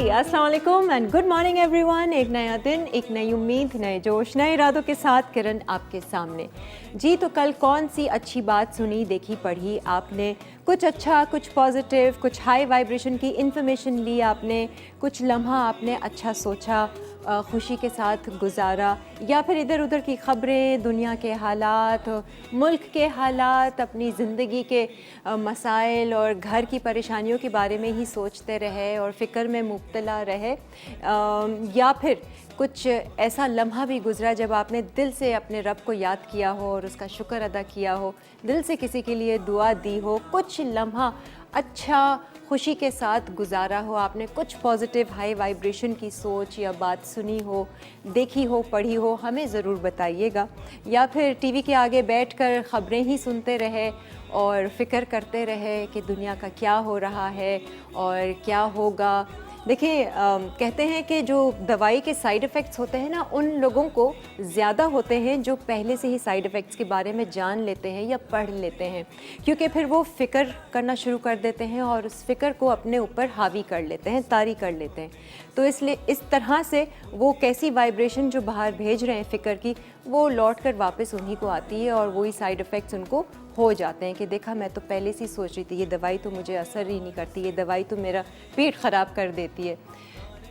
अस्सलाम वालेकुम and good morning everyone. एक नया दिन, एक नई उम्मीद, नए जोश, नए इरादों के साथ किरण आपके सामने। जी तो कल कौन सी अच्छी बात सुनी, देखी, पढ़ी आपने? कुछ अच्छा, कुछ पॉजिटिव, कुछ हाई वाइब्रेशन की इन्फॉर्मेशन ली आपने? कुछ लम्हा आपने अच्छा सोचा, खुशी के साथ गुजारा, या फिर इधर उधर की ख़बरें, दुनिया के हालात, मुल्क के हालात, अपनी ज़िंदगी के मसाइल और घर की परेशानियों के बारे में ही सोचते रहे और फ़िक्र में मुब्तला रहे, या फिर कुछ ऐसा लम्हा भी गुज़रा जब आपने दिल से अपने रब को याद किया हो और उसका शुक्र अदा किया हो, दिल से किसी के लिए दुआ दी हो, कुछ लम्हा अच्छा खुशी के साथ गुजारा हो, आपने कुछ पॉजिटिव हाई वाइब्रेशन की सोच या बात सुनी हो, देखी हो, पढ़ी हो, हमें ज़रूर बताइएगा। या फिर टीवी के आगे बैठकर ख़बरें ही सुनते रहे और फ़िक्र करते रहे कि दुनिया का क्या हो रहा है और क्या होगा। देखिए, कहते हैं कि जो दवाई के साइड इफ़ेक्ट्स होते हैं ना, उन लोगों को ज़्यादा होते हैं जो पहले से ही साइड इफ़ेक्ट्स के बारे में जान लेते हैं या पढ़ लेते हैं, क्योंकि फिर वो फ़िक्र करना शुरू कर देते हैं और उस फ़िक्र को अपने ऊपर हावी कर लेते हैं, तारी कर लेते हैं। तो इसलिए इस तरह से वो कैसी वाइब्रेशन जो बाहर भेज रहे हैं फ़िक्र की, वो लौट कर वापस उन्हीं को आती है और वही साइड इफ़ेक्ट्स उनको हो जाते हैं कि देखा, मैं तो पहले से ही सोच रही थी ये दवाई तो मुझे असर ही नहीं करती, ये दवाई तो मेरा पेट ख़राब कर देती है।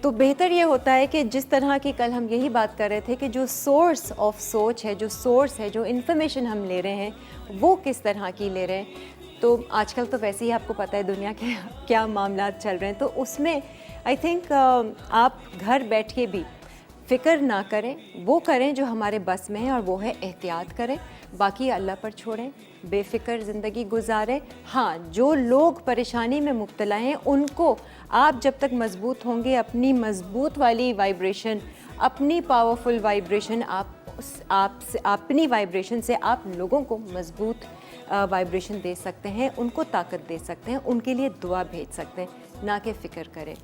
तो बेहतर ये होता है कि जिस तरह की कल हम यही बात कर रहे थे कि जो सोर्स ऑफ सोच है, जो सोर्स है, जो इन्फॉर्मेशन हम ले रहे हैं, वो किस तरह की ले रहे हैं। तो आजकल तो वैसे ही आपको पता है दुनिया के क्या मामला चल रहे हैं, तो उसमें आई थिंक आप घर बैठ के भी फ़िक्र ना करें, वो करें जो हमारे बस में है और वो है एहतियात करें, बाकी अल्लाह पर छोड़ें, बेफ़िक्र ज़िंदगी गुजारें। हाँ, जो लोग परेशानी में मुब्तला हैं उनको आप जब तक मज़बूत होंगे, अपनी मज़बूत वाली वाइब्रेशन, अपनी पावरफुल वाइब्रेशन, अपनी वाइब्रेशन से आप लोगों को मज़बूत वाइब्रेशन दे सकते हैं, उनको ताकत दे सकते हैं, उनके लिए दुआ भेज सकते हैं, ना कि फ़िक्र करें।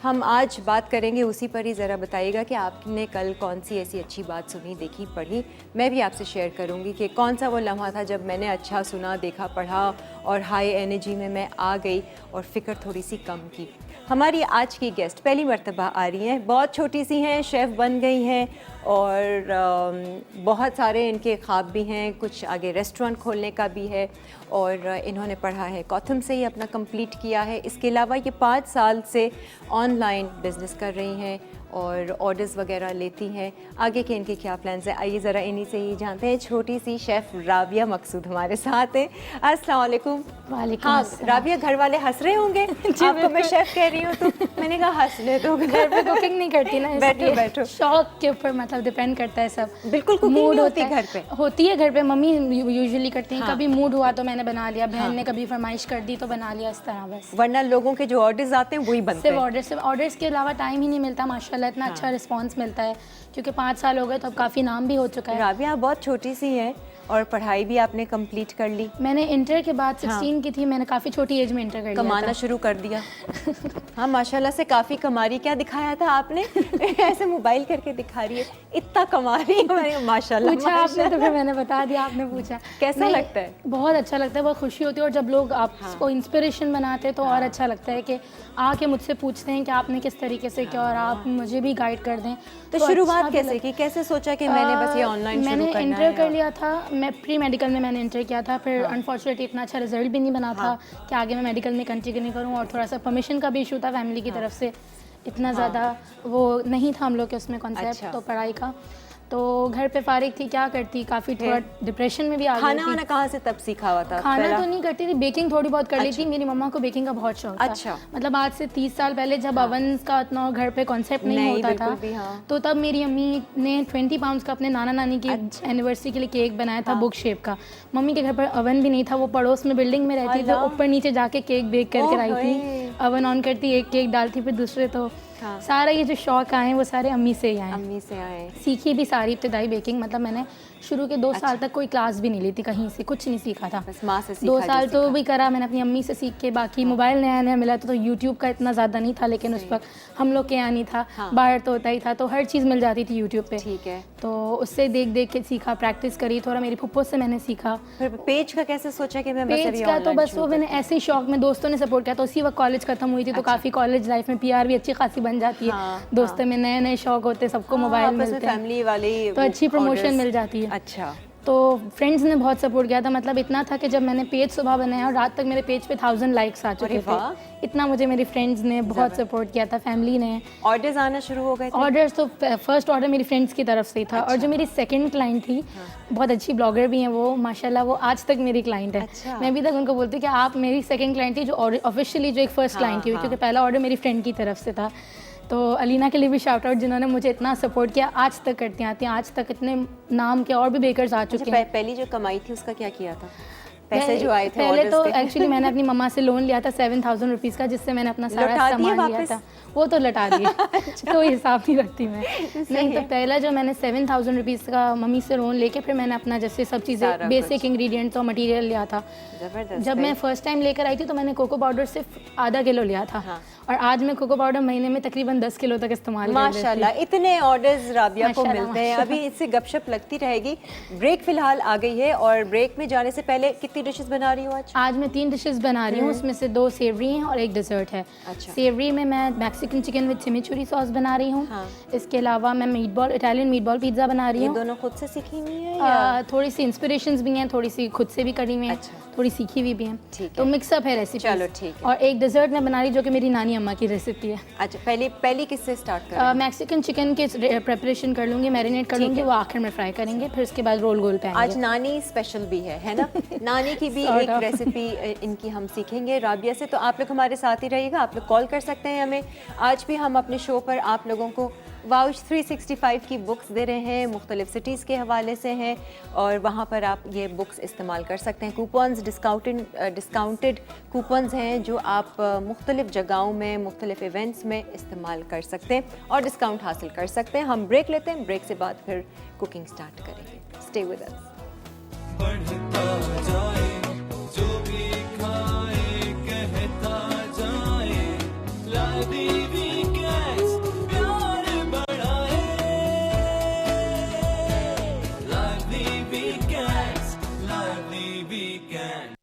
हम आज बात करेंगे उसी पर ही। ज़रा बताइएगा कि आपने कल कौन सी ऐसी अच्छी बात सुनी, देखी, पढ़ी। मैं भी आपसे शेयर करूंगी कि कौन सा वो लम्हा था जब मैंने अच्छा सुना, देखा, पढ़ा और हाई एनर्जी में मैं आ गई और फ़िक्र थोड़ी सी कम की। हमारी आज की गेस्ट पहली मर्तबा आ रही हैं, बहुत छोटी सी हैं, शेफ़ बन गई हैं और बहुत सारे इनके ख्वाब भी हैं, कुछ आगे रेस्टोरेंट खोलने का भी है और इन्होंने पढ़ा है कॉथम से ही अपना कंप्लीट किया है। इसके अलावा ये 5 साल से ऑनलाइन बिज़नेस कर रही हैं और ऑर्डर्स वगैरह लेती हैं। आगे के इनके क्या प्लान्स हैं, आइए ज़रा इन्हीं से ही जानते हैं। छोटी सी शेफ़ राबिया मकसूद हमारे साथ है। अस्सलाम वालेकुम। वालेकुम हाँ अस्सलाम। राबिया, घर वाले हंस रहे होंगे आपको मैं शेफ़ कह रही हूँ, तो मैंने कहा हंस ले दो। घर पे कुकिंग नहीं करती ना, बैठो बैठो। शौक के ऊपर मतलब डिपेंड करता है सब। बिल्कुल कुकिंग मूड नहीं होती होता है, घर पे? होती है घर पे, मम्मी यूजुअली करती हैं। हाँ। कभी मूड हुआ तो मैंने बना लिया, बहन ने कभी फरमाइश कर दी तो बना लिया, इस तरह बस। वरना लोगों के जो ऑर्डर्स आते हैं वही बनते हैं। सिर्फ ऑर्डर्स के अलावा टाइम ही नहीं मिलता। माशाल्लाह इतना अच्छा रिस्पांस मिलता है, क्योंकि 5 साल हो गए तो अब काफ़ी नाम भी हो चुका है। राबिया बहुत छोटी सी है और पढ़ाई भी आपने कंप्लीट कर ली। मैंने इंटर के बाद 16 की थी, मैंने काफ़ी छोटी एज में इंटर कर लिया कमाना था। शुरू कर दिया। हाँ माशाल्लाह से काफ़ी कमा रही। क्या दिखाया था आपने? ऐसे मोबाइल करके दिखा रही है, इतना कमा रही है। मैंने माशाल्लाह पूछा आपने तो फिर मैंने बता दिया, आपने पूछा। कैसा लगता है? बहुत अच्छा लगता है, बहुत खुशी होती है। और जब लोग आपको इंस्पिरेशन बनाते हैं तो और अच्छा लगता है कि आके मुझसे पूछते हैं कि आपने किस तरीके से किया और आप मुझे भी गाइड कर दें। तो शुरुआत कैसे की? कैसे सोचा कि मैंने बस ये ऑनलाइन शुरू करना है? मैंने इंटर कर लिया था, मैं प्री मेडिकल में मैंने इंटर किया था। फिर अनफॉर्चुनेटली इतना अच्छा रिजल्ट भी नहीं बना था कि आगे मैं मेडिकल में कंटिन्यू करूँ, और थोड़ा सा परमिशन का भी इशू था फैमिली की तरफ से, इतना ज़्यादा वो नहीं था हम लोग के उसमें कॉन्सेप्ट तो पढ़ाई का। तो घर पे फारिग थी, क्या करती, काफ़ी थोड़ा डिप्रेशन में भी आ गई थी। खाना वाना कहाँ से तब सीखा हुआ था? खाना तो नहीं करती थी, बेकिंग थोड़ी बहुत कर लेती। मेरी मम्मा को बेकिंग का बहुत शौक था। अच्छा। मतलब आज से 30 साल पहले जब अवन का इतना घर पे कॉन्सेप्ट नहीं होता था, तो तब मेरी अम्मी ने 20 पाउंड्स का अपने नाना नानी की एनिवर्सरी के लिए केक बनाया था, बुक शेप का। मम्मी के घर पर अवन भी नहीं था, वो पड़ोस में बिल्डिंग में रहती थी, ऊपर नीचे जाके केक बेक करके आई थी। अवन ऑन करती, एक केक डालती, फिर दूसरे। तो सारा ये जो शौक आए वो सारे अम्मी से ही आए। अम्मी से आए। सीखी भी सारी इब्तिदाई बेकिंग, मतलब मैंने शुरू के 2 साल तक कोई क्लास भी नहीं ली थी, कहीं से कुछ नहीं सीखा था, बस माँ से सीखा। 2 साल तो भी करा मैंने अपनी अम्मी से सीख के। बाकी मोबाइल नया नया मिला तो यूट्यूब का इतना ज़्यादा नहीं था, लेकिन उस वक्त हम लोग के यहाँ नहीं था, बाहर तो होता ही था, तो हर चीज़ मिल जाती थी यूट्यूब पे। ठीक है। तो उससे देख देख के सीखा, प्रैक्टिस करी, थोड़ा मेरी फुप्पो से मैंने सीखा। फिर पेज का कैसे सोचा कि मैं पेज का तो बस वो मैंने ऐसे ही शौक में, दोस्तों ने सपोर्ट किया, तो उसी वक्त कॉलेज खत्म हुई थी, तो काफ़ी कॉलेज लाइफ में PR भी अच्छी खासी बन जाती है। हाँ, दोस्तों में नए नए शौक होते हैं, सबको मोबाइल आपस में मिलते हैं, फैमिली वाले तो अच्छी प्रमोशन orders- मिल जाती है। अच्छा, तो फ्रेंड्स ने बहुत सपोर्ट किया था, मतलब इतना था कि जब मैंने पेज सुबह बनाया और रात तक मेरे पेज पे 1000 लाइक्स आ चुके थे। इतना मुझे मेरी फ्रेंड्स ने बहुत सपोर्ट किया था, फैमिली ने। ऑर्डर्स आना शुरू हो गए थे? ऑर्डर्स तो फर्स्ट ऑर्डर मेरी फ्रेंड्स की तरफ से ही था। अच्छा। और जो मेरी सेकंड क्लाइंट थी, बहुत अच्छी ब्लॉगर भी हैं वो, माशाल्लाह, वो आज तक मेरी क्लाइंट है। अच्छा। मैं अभी तक उनको बोलती हूँ कि आप मेरी सेकंड क्लाइंट थी, जो ऑफिशियली जो एक फर्स्ट क्लाइंट थी, क्योंकि पहला ऑर्डर मेरी फ्रेंड की तरफ से था। तो अलीना के लिए भी शाउट आउट, जिन्होंने मुझे इतना सपोर्ट किया, आज तक करती आती हैं, आज तक इतने नाम के और भी बेकर्स आ चुके हैं। पहली जो कमाई थी उसका क्या किया था? पैसे जो आए थे पहले orders तो के? एक्चुअली मैंने अपनी मम्मा से लोन लिया था 7000 रुपीज़ का, जिससे मैंने अपना सारा सामान लिया था। वो तो लौटा दिए। तो हिसाब नहीं रखती मैं। नहीं, तो पहला जो मैंने 7000 रुपीज़ का मम्मी से लोन लेके फिर मैंने अपना जैसे सब चीज़ें बेसिक इंग्रेडिएंट्स और मटेरियल लिया था। जब मैं फर्स्ट टाइम लेकर आई थी तो मैंने कोको पाउडर सिर्फ आधा किलो लिया था। और आज मैं कोको पाउडर महीने में तकरीबन 10 किलो तक इस्तेमाल कर लेती हूँ। माशाल्लाह, इतने ऑर्डर्स राबिया को मिलते हैं। अभी इससे गपशप लगती रहेगी। ब्रेक फिलहाल आ गई है और ब्रेक में जाने से पहले कितनी डिशेस बना रही हो आज? आज मैं 3 डिशेस बना रही हूँ, उसमें से 2 सेवरी हैं और 1 डिज़र्ट है। अच्छा। सेवरी में मैं मैक्सिकन चिकन विद चिमिचुरी सॉस बना रही हूँ। हाँ। इसके अलावा मैं इटालियन मीटबॉल पिज़्ज़ा बना रही ये हूँ। दोनों खुद से सीखी हुई है या? थोड़ी सी इंस्पिरेशंस भी हैं, थोड़ी सी खुद से भी करी हुई हैं, अच्छा। थोड़ी सीखी हुई भी हैं। ठीक है। तो मिक्सअप है रेसिपी। चलो ठीक है। और 1 डिज़र्ट मैं बना रही जो कि मेरी नानी अम्मा की रेसिपी है। अच्छा, पहली किससे स्टार्ट करें? मैक्सिकन चिकन के प्रिपरेशन कर लूँगी, मैरिनेट कर लूँगी, वो आखिर में फ्राई करेंगे, फिर उसके बाद रोल गोल पे आज आएंगे। नानी स्पेशल भी है ना? नानी की भी Sort एक of. रेसिपी इनकी हम सीखेंगे राबिया से। तो आप लोग हमारे साथ ही रहिएगा, आप लोग कॉल कर सकते हैं हमें। आज भी हम अपने शो पर आप लोगों को वाउच 365 की बुक्स दे रहे हैं, मुख्तलिफ सिटीज़ के हवाले से हैं और वहाँ पर आप ये बुक्स इस्तेमाल कर सकते हैं। कूपन्स डिस्काउंटेड कूपन्स हैं जो आप मुख्तलिफ जगहों में, मुख्तलिफ इवेंट्स में इस्तेमाल कर सकते हैं और डिस्काउंट हासिल कर सकते हैं। हम ब्रेक लेते हैं, ब्रेक से बाद फिर कुकिंग स्टार्ट करेंगे। Stay with us. बढ़ता जाए जो भी खाए कहता जाए, लादी वीकेंड्स प्यार बढ़ाए, लादी वीकेंड्स, लादी वीकेंड,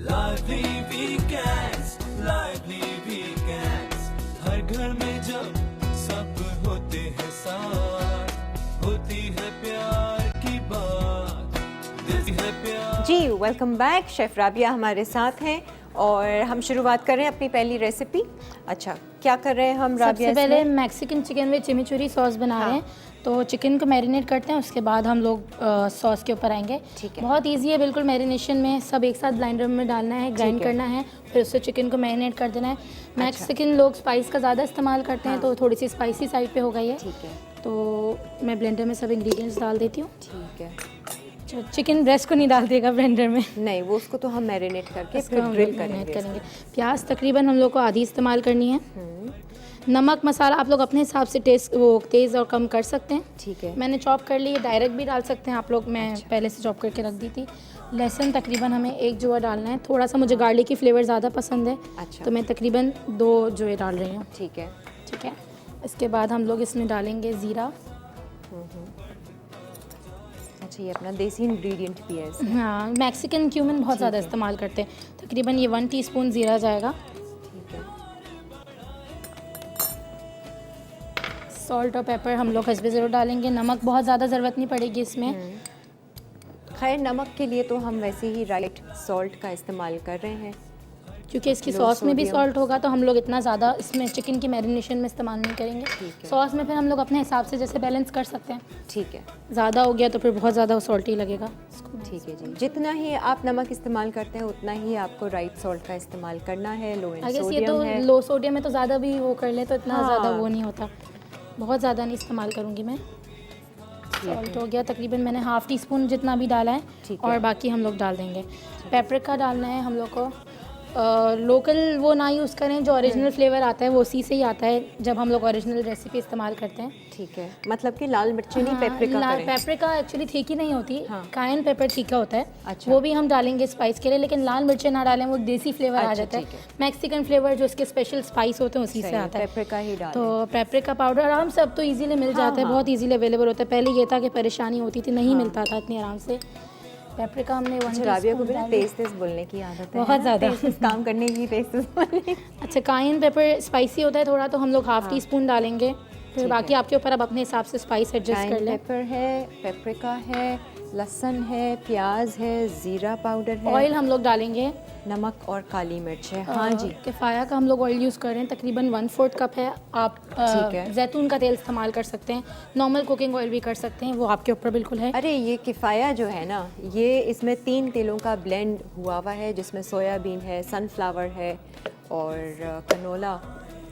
लादी वीकेंड्स, लादी वीकेंड्स। हर घर में जब सब होते हैं साथ, होती है प्यार की बात, है प्यार। जी, वेलकम बैक। शेफ़ राबिया हमारे साथ हैं और हम शुरुआत कर रहे हैं अपनी पहली रेसिपी। अच्छा, क्या कर रहे हैं हम राबिया? सबसे पहले मैक्सिकन चिकन विद चिमिचुरी सॉस बना रहे हैं। तो चिकन को मैरिनेट करते हैं, उसके बाद हम लोग सॉस के ऊपर आएंगे। ठीक है। बहुत इजी है बिल्कुल मैरिनेशन में, सब एक साथ ब्लेंडर में डालना है, ग्राइंड करना है, फिर उससे चिकन को मैरिनेट कर देना है। मैक्सिकन लोग स्पाइस का ज़्यादा इस्तेमाल करते हैं, तो थोड़ी सी स्पाइसी साइड पे हो गई है। ठीक है। तो मैं ब्लेंडर में सब इंग्रेडिएंट्स डाल देती हूँ। ठीक है। चिकन ब्रेस्ट को नहीं डाल देगा ब्लेंडर में, नहीं, वो उसको तो हम मैरिनेट करके इसको फिर हम ग्रिल लोग मैरिनेट करेंगे। करेंगे। प्याज तकरीबन हम लोग को आधी इस्तेमाल करनी है। नमक मसाला आप लोग अपने हिसाब से टेस्ट वो तेज़ और कम कर सकते हैं। ठीक है। मैंने चॉप कर ली है, डायरेक्ट भी डाल सकते हैं आप लोग, मैं पहले से चॉप करके रख दी थी। लहसुन तकरीबन हमें 1 जुआ डालना है, थोड़ा सा मुझे गार्लिक की फ्लेवर ज़्यादा पसंद है, अच्छा। तो मैं तकरीबन 2 जुए डाल रही हूँ। ठीक है। ठीक है। इसके बाद हम लोग इसमें डालेंगे ज़ीरा। अच्छा, ये अपना देसी इंग्रेडिएंट भी है इसमें। हाँ, मैक्सिकन क्यूमिन बहुत ज़्यादा इस्तेमाल करते हैं, तकरीबन ये 1 टीस्पून ज़ीरा जाएगा। ठीक है। सॉल्ट और पेपर हम लोग हस्बे ज़रूर डालेंगे, नमक बहुत ज़्यादा ज़रूरत नहीं पड़ेगी इसमें। खैर, नमक के लिए तो हम वैसे ही राइट सॉल्ट का इस्तेमाल कर रहे हैं, क्योंकि इसकी लो सॉस में भी सोडियम। सॉल्ट होगा, तो हम लोग इतना ज़्यादा इसमें चिकन की मैरिनेशन में इस्तेमाल नहीं करेंगे। ठीक है। सॉस में फिर हम लोग अपने हिसाब से जैसे बैलेंस कर सकते हैं। ठीक है। ज़्यादा हो गया तो फिर बहुत ज़्यादा सॉल्टी लगेगा। ठीक है जी, जितना ही आप नमक इस्तेमाल करते हैं उतना ही आपको राइट सॉल्ट का इस्तेमाल करना है। लो इन आई गेस ये सोडियम तो है। लो सोडियम में तो ज़्यादा भी वो कर ले तो इतना हाँ। ज़्यादा वो नहीं होता, बहुत ज़्यादा नहीं इस्तेमाल करूँगी मैं। सॉल्ट हो गया तकरीबन, मैंने हाफ़ टी स्पून जितना भी डाला है, ठीक है। और बाकी हम लोग डाल देंगे। पेपरिका डालना है हम लोग को। लोकल वो ना यूज़ करें, जो ओरिजिनल फ्लेवर आता है वो उसी से ही आता है जब हम लोग ओरिजिनल रेसिपी इस्तेमाल करते हैं। ठीक है, मतलब कि लाल मिर्ची नहीं, पेपरिका करें। पेपरिका एक्चुअली तीखी नहीं होती, हाँ। कायन पेपर तीखा होता है। अच्छा। वो भी हम डालेंगे स्पाइस के लिए, लेकिन लाल मिर्चें ना डालें, वो देसी फ्लेवर आ अच्छा, जाता है। ठीक है। मैक्सिकन फ्लेवर जो इसके स्पेशल स्पाइस होते हैं उसी से सही है, आता है। पेपरिका ही डालें। तो पेपरिका पाउडर आराम से अब तो इजीली मिल जाता है, हाँ। बहुत इजीली अवेलेबल होता है। पहले ये था कि परेशानी होती थी, नहीं मिलता था इतनी आराम से। पेपरिका हमने 1 अच्छा, राबिया को भी ना टीस्पून तेज तेज बोलने की आदत है बहुत ना? ज़्यादा। तेज तेज काम करने की, तेज तेज बोलने की। अच्छा, काइन पेपर स्पाइसी होता है थोड़ा, तो हम लोग हाफ हाँ। टी स्पून डालेंगे, फिर ठीक बाकी है। आपके ऊपर, अब अपने हिसाब से स्पाइस एडजस्ट कर काइन लें। पेपर है, पेपरिका है, लहसुन है, प्याज है, ज़ीरा पाउडर है, ऑयल हम लोग डालेंगे, नमक और काली मिर्च है। हाँ जी, किफ़ाया का हम लोग ऑयल यूज़ कर रहे हैं, तकरीबन 1/4 कप है। आप ठीक है। जैतून का तेल इस्तेमाल कर सकते हैं, नॉर्मल कुकिंग ऑयल भी कर सकते हैं, वो आपके ऊपर बिल्कुल है। अरे ये किफ़ाया जो है ना, ये इसमें 3 तेलों का ब्लेंड हुआ है, जिसमें सोयाबीन है, सनफ्लावर है और कनोला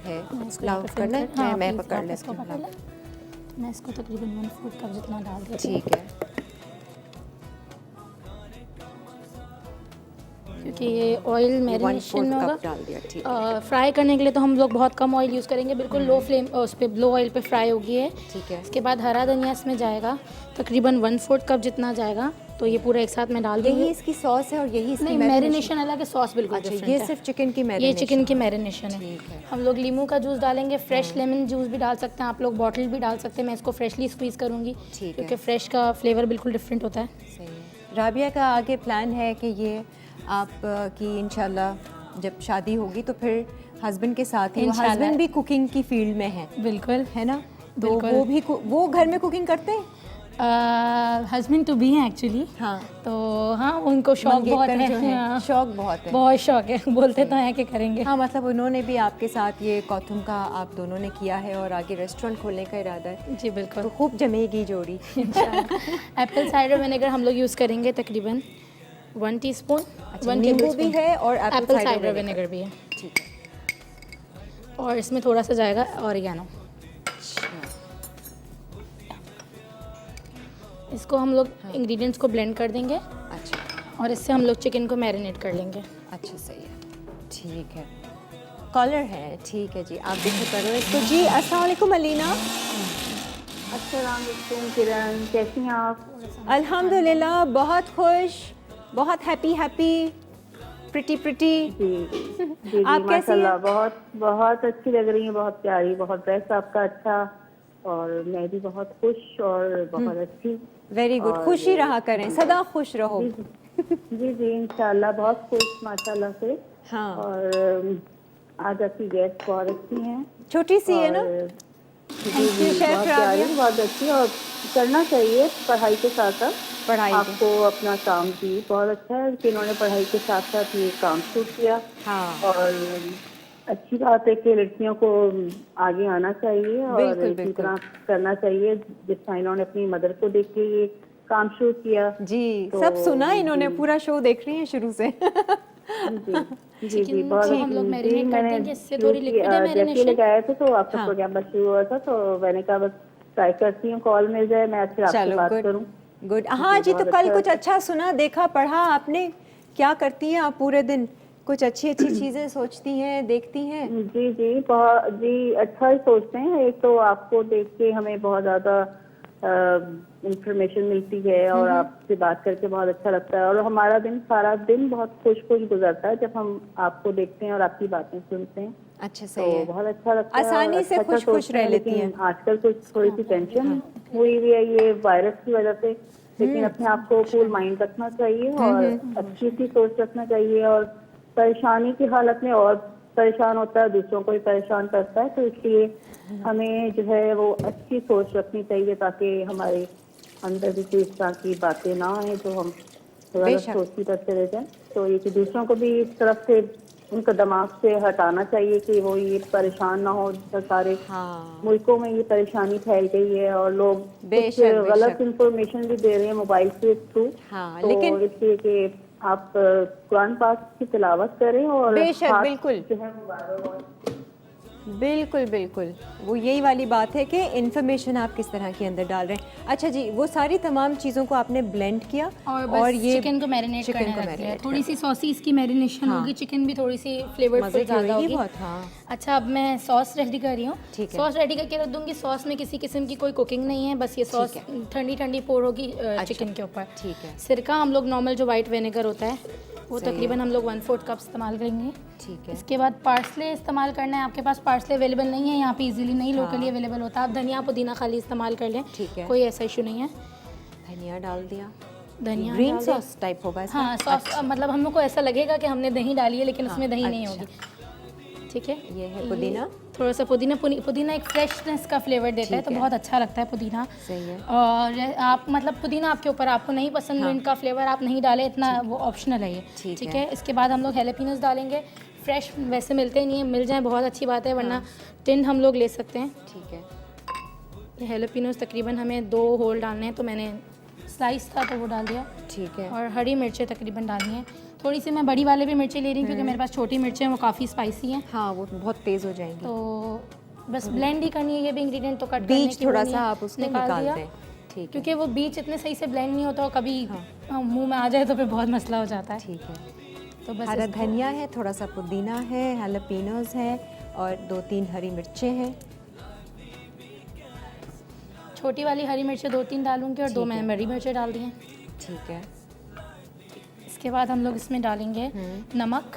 है। लाओ करना है? मैं प्लीज़, पकड़ आप लेती इसको हूँ। पकड़ लें। तो मैं इसको तकरीबन 1/4 कप जितना डाल देती हूँ, ठीक है। क्योंकि ये ऑयल 1/4 मैरिनेशन में होगा। कप डाल दिया, ठीक है। फ्राई करने के लिए तो हम लोग बहुत कम ऑयल यूज़ करेंगे, बिल्कुल लो फ्लेम, उस पर लो ऑयल पे फ्राई होगी है। ठीक है। इसके बाद हरा धनिया इसमें जाएगा, तकरीबन 1/4 कप जितना जाएगा, तो ये पूरा एक साथ में डाल यही दूँगी। इसकी सॉस है और यही इसकी नहीं, मैरिनेशन अलग है, सॉस बिल्कुल अच्छा, डिफरेंट ये है। सिर्फ चिकन की ये मैरिनेशन। चिकन की मैरिनेशन है। ठीक है। हम लोग लीमू का जूस डालेंगे, फ्रेश लेमन जूस भी डाल सकते हैं, आप लोग बॉटल भी डाल सकते हैं, मैं इसको फ्रेशली स्क्वीज़ करूँगी, ठीक है। क्योंकि फ्रेश का फ्लेवर बिल्कुल डिफरेंट होता है। सही है। राबिया का आगे प्लान है कि ये आप की इंशाल्लाह जब शादी होगी तो फिर हस्बैंड के साथ ही, इंशाल्लाह। हस्बैंड भी कुकिंग की फील्ड में है बिल्कुल। है ना? तो बिल्कुल। वो घर में कुकिंग करते हैं? हस्बैंड टू बी हैं एक्चुअली, हाँ, तो हाँ उनको शौक बहुत मंगेतर जो है, है, हाँ, शौक बहुत है। बहुत शौक है, बोलते तो हैं कि करेंगे। हाँ, मतलब उन्होंने भी आपके साथ ये कौथुम का आप दोनों ने किया है और आगे रेस्टोरेंट खोलने का इरादा है, जी बिल्कुल। तो खूब जमेगी जोड़ी। एप्पल साइडर विनेगर हम लोग यूज़ करेंगे तकरीबन 1 टीस्पून। अच्छा, नींबू भी है और एप्पल साइडर विनेगर भी है, ठीक है। और इसमें थोड़ा सा जाएगा ऑरिगेनो। इसको हम लोग इंग्रेडिएंट्स को ब्लेंड कर देंगे अच्छा और इससे हम लोग चिकन को मैरिनेट कर लेंगे। अच्छा, सही है, ठीक है। कॉलर है, ठीक है जी, आप देखो करो इसको जी। अस्सलाम वालेकुम अलीना। अस्सलाम वालेकुम किरण, कैसी हैं आप? अल्हम्दुलिल्लाह, बहुत खुश, बहुत हैप्पी, प्रिटी। जी जी आप कैसी माशाल्लाह, हैं? बहुत बहुत अच्छी लग रही हैं, बहुत प्यारी, बहुत ड्रेस आपका अच्छा, और मैं भी बहुत खुश और बहुत अच्छी। वेरी गुड, और- खुश ही रहा करें, सदा खुश रहो। जी जी इंशाल्लाह, बहुत खुश माशाल्लाह से। हाँ, और आज आपकी गेस्ट बहुत अच्छी हैं। छोटी सी है ना? और जी Thank जी you, शेफ बहुत प्यारी, राबिया। बहुत अच्छी, और करना चाहिए पढ़ाई के साथ साथ पढ़ाई के। आपको अपना काम भी बहुत अच्छा है कि इन्होंने पढ़ाई के साथ साथ ये काम शुरू किया। हाँ, और अच्छी बात है कि लड़कियों को आगे आना चाहिए और बिल्कुल, इसी बिल्कुल। तरह करना चाहिए, जिस तरह इन्होंने अपनी मदर को देख के ये काम शुरू किया। जी, तो सब सुना इन्होंने, जी। पूरा शो देख रही हैं शुरू से। जी जी चिकन बहुत को हम लोग जी, मैरिनेट कर मैंने देंगे, इससे शुरू थोड़ी किया, लिक्विड है जैसे ही मैरिनेशन। लगाया था तो आपका हाँ। प्रोग्राम बस शुरू हुआ था, तो मैंने कहा बस ट्राई करती हूँ, कॉल मिल जाए, मैं फिर आपसे चलो, बात गुड करूँ। गुड। हाँ जी, तो बहुत कल अच्छा कुछ अच्छा सुना, देखा, पढ़ा आपने? क्या करती हैं आप पूरे दिन? कुछ अच्छी अच्छी चीज़ें सोचती हैं, देखती हैं? जी जी बहुत जी अच्छा ही सोचते हैं। एक तो आपको देख के हमें बहुत ज़्यादा इंफॉर्मेशन मिलती है और आपसे बात करके बहुत अच्छा लगता है, और हमारा दिन सारा दिन बहुत खुश गुजरता है जब हम आपको देखते हैं और आपकी बातें सुनते हैं, अच्छा, तो सही है। बहुत अच्छा लगता है। और आसानी से अच्छा खुश सोचते रह हैं, लेती लेकिन हैं। आजकल कुछ थोड़ी सी टेंशन हुई है ये वायरस की वजह से, लेकिन अपने आप को कूल माइंड रखना चाहिए और अच्छी सी सोच रखना चाहिए, और परेशानी की हालत में और परेशान होता है, दूसरों को भी परेशान करता है, तो इसलिए हमें जो है वो अच्छी सोच रखनी चाहिए ताकि हमारे अंदर भी कोई इस तरह की बातें ना आए जो हम गलत बेशक। सोचती करते रह जाएं। तो ये कि दूसरों को भी इस तरफ से उनका दिमाग से हटाना चाहिए कि वो ये परेशान ना हो। सारे हाँ, मुल्कों में ये परेशानी फैल गई है और लोग कुछ बेशक, गलत बेशक। इंफॉर्मेशन भी दे रहे हैं मोबाइल के थ्रू। हाँ, तो लेकिन इसलिए कि आप कुरान पाक की तिलावत करें और बेशक, हाथ बिल्कुल। जो है मुबारक बिल्कुल बिल्कुल, वो यही वाली बात है कि इन्फॉर्मेशन आप किस तरह के अंदर डाल रहे हैं। अच्छा जी, वो सारी तमाम चीज़ों को आपने ब्लेंड किया और बस चिकन को मैरिनेट करने रख दिया। थोड़ी सी सॉसी इसकी मैरिनेशन होगी, चिकन भी थोड़ी सी फ्लेवरफुल ज़्यादा होगी। बहुत। हाँ, अच्छा, अब मैं सॉस रेडी कर रही हूँ। ठीक है। सॉस रेडी करके रख दूंगी। सॉस में किसी किस्म की कोई कुकिंग नहीं है, बस ये सॉस ठंडी ठंडी पोर होगी चिकन के ऊपर। ठीक है, सिरका हम लोग नॉर्मल जो वाइट विनेगर होता है वो तकरीबन हम लोग 1/4 कप इस्तेमाल करेंगे। ठीक है। इसके बाद पार्सले इस्तेमाल करना है। आपके पास पार्सले अवेलेबल नहीं है यहाँ पे, इजीली नहीं लोकली अवेलेबल होता, आप धनिया पुदीना खाली इस्तेमाल कर लें, ठीक है। कोई ऐसा इशू नहीं है। धनिया डाल दिया। धनिया ग्रीन डाल दिया। सॉस टाइप होगा इसका? हाँ सॉस, मतलब हम लोग को ऐसा लगेगा कि हमने दही डाली है, लेकिन उसमें दही नहीं अच्छा। होगी। ठीक है, ये है पुदीना। थोड़ा सा पुदीना एक फ्रेशनेस का फ्लेवर देता है, ठीक तो है। बहुत अच्छा लगता है पुदीना। सही है। और आप मतलब पुदीना आपके ऊपर, आपको नहीं पसंद मिंट का फ्लेवर आप नहीं डालें, इतना वो ऑप्शनल है ये। ठीक ठीक है। है, इसके बाद हम लोग हैलापिनोस डालेंगे। फ्रेश वैसे मिलते ही नहीं है, मिल जाए बहुत अच्छी बात है, वरना टिन हम लोग ले सकते हैं। ठीक है। ये हैलापिनोस तकरीबन हमें 2 होल डालने हैं, तो मैंने स्लाइस था तो वो डाल दिया। ठीक है। और हरी मिर्चें तकरीबन डालनी है थोड़ी सी। मैं बड़ी वाले भी मिर्चें ले रही हूँ क्योंकि मेरे पास छोटी मिर्चें हैं, वो काफ़ी स्पाइसी हैं, हाँ वो बहुत तेज़ हो जाएंगी। तो बस ब्लेंड ही करनी है ये भी इंग्रेडिएंट, तो कट करने बीज की थोड़ा वो नहीं सा है, आप उसको निकाल दिया। दें। ठीक है। क्योंकि वो बीज इतने सही से ब्लेंड नहीं होता, और कभी मुंह में आ जाए तो फिर बहुत मसला हो जाता है। ठीक है। तो बस हरा इसको- धनिया है, थोड़ा सा पुदीना है, हैलापिनोज है और 2-3 हरी मिर्चें हैं। छोटी वाली हरी मिर्चें 2-3 डालूंगी और 2 ठीक है। मैंने बड़ी मिर्चें डाल दी हैं। ठीक है। इसके बाद हम लोग इसमें डालेंगे नमक।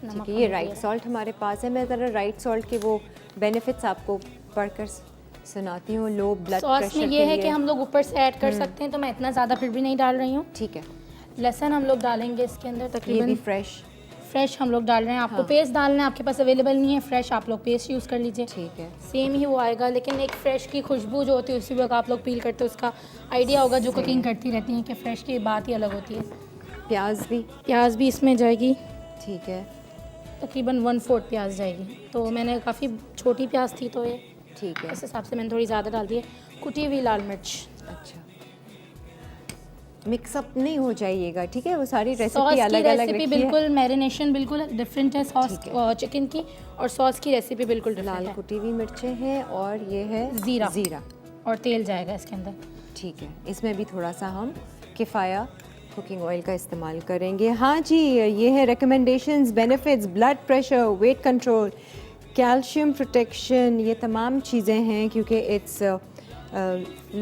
ठीक है, ये राइट सॉल्ट हमारे पास है। मैं ज़रा राइट सॉल्ट के वो बेनिफिट्स आपको पढ़कर सुनाती हूँ। लो ब्लड सॉस प्रेशर में के ये है लिए। कि हम लोग ऊपर से ऐड कर सकते हैं, तो मैं इतना ज़्यादा फिर भी नहीं डाल रही हूँ। ठीक है। लहसुन हम लोग डालेंगे इसके अंदर, ये भी तकरीबन फ्रेश। हम लोग डाल रहे हैं। आपको पेस्ट डालना है, आपके पास अवेलेबल नहीं है फ्रेश, आप लोग पेस्ट यूज़ कर लीजिए। ठीक है। सेम ही वो आएगा, लेकिन एक फ्रेश की खुशबू जो होती है उसी वक्त आप लोग फील करते हो, उसका आइडिया होगा जो कुकिंग करती रहती हैं कि फ्रेश की बात ही अलग होती है। प्याज भी। प्याज भी इसमें जाएगी, ठीक है। तकरीबन 1/4 प्याज जाएगी। तो मैंने काफ़ी छोटी प्याज थी, तो ये ठीक है। इस हिसाब से मैंने थोड़ी ज़्यादा डाल दी है। कुटी हुई लाल मिर्च। अच्छा, मिक्सअप नहीं हो जाइएगा, ठीक है? वो सारी सॉस रेसिपी की अलग अलग रेसिपी रखी है। बिल्कुल, मैरिनेशन बिल्कुल डिफरेंट है सॉस चिकन की, और सॉस की रेसिपी बिल्कुल डिफरेंट लाल है। कुटी हुई मिर्चें हैं और ये है ज़ीरा। ज़ीरा। और तेल जाएगा इसके अंदर। ठीक है। इसमें भी थोड़ा सा हम किफ़ाया कुकिंग ऑयल का इस्तेमाल करेंगे। हाँ जी, ये है recommendations, benefits, blood pressure, weight control, calcium protection, ये तमाम चीज़ें हैं क्योंकि इट्स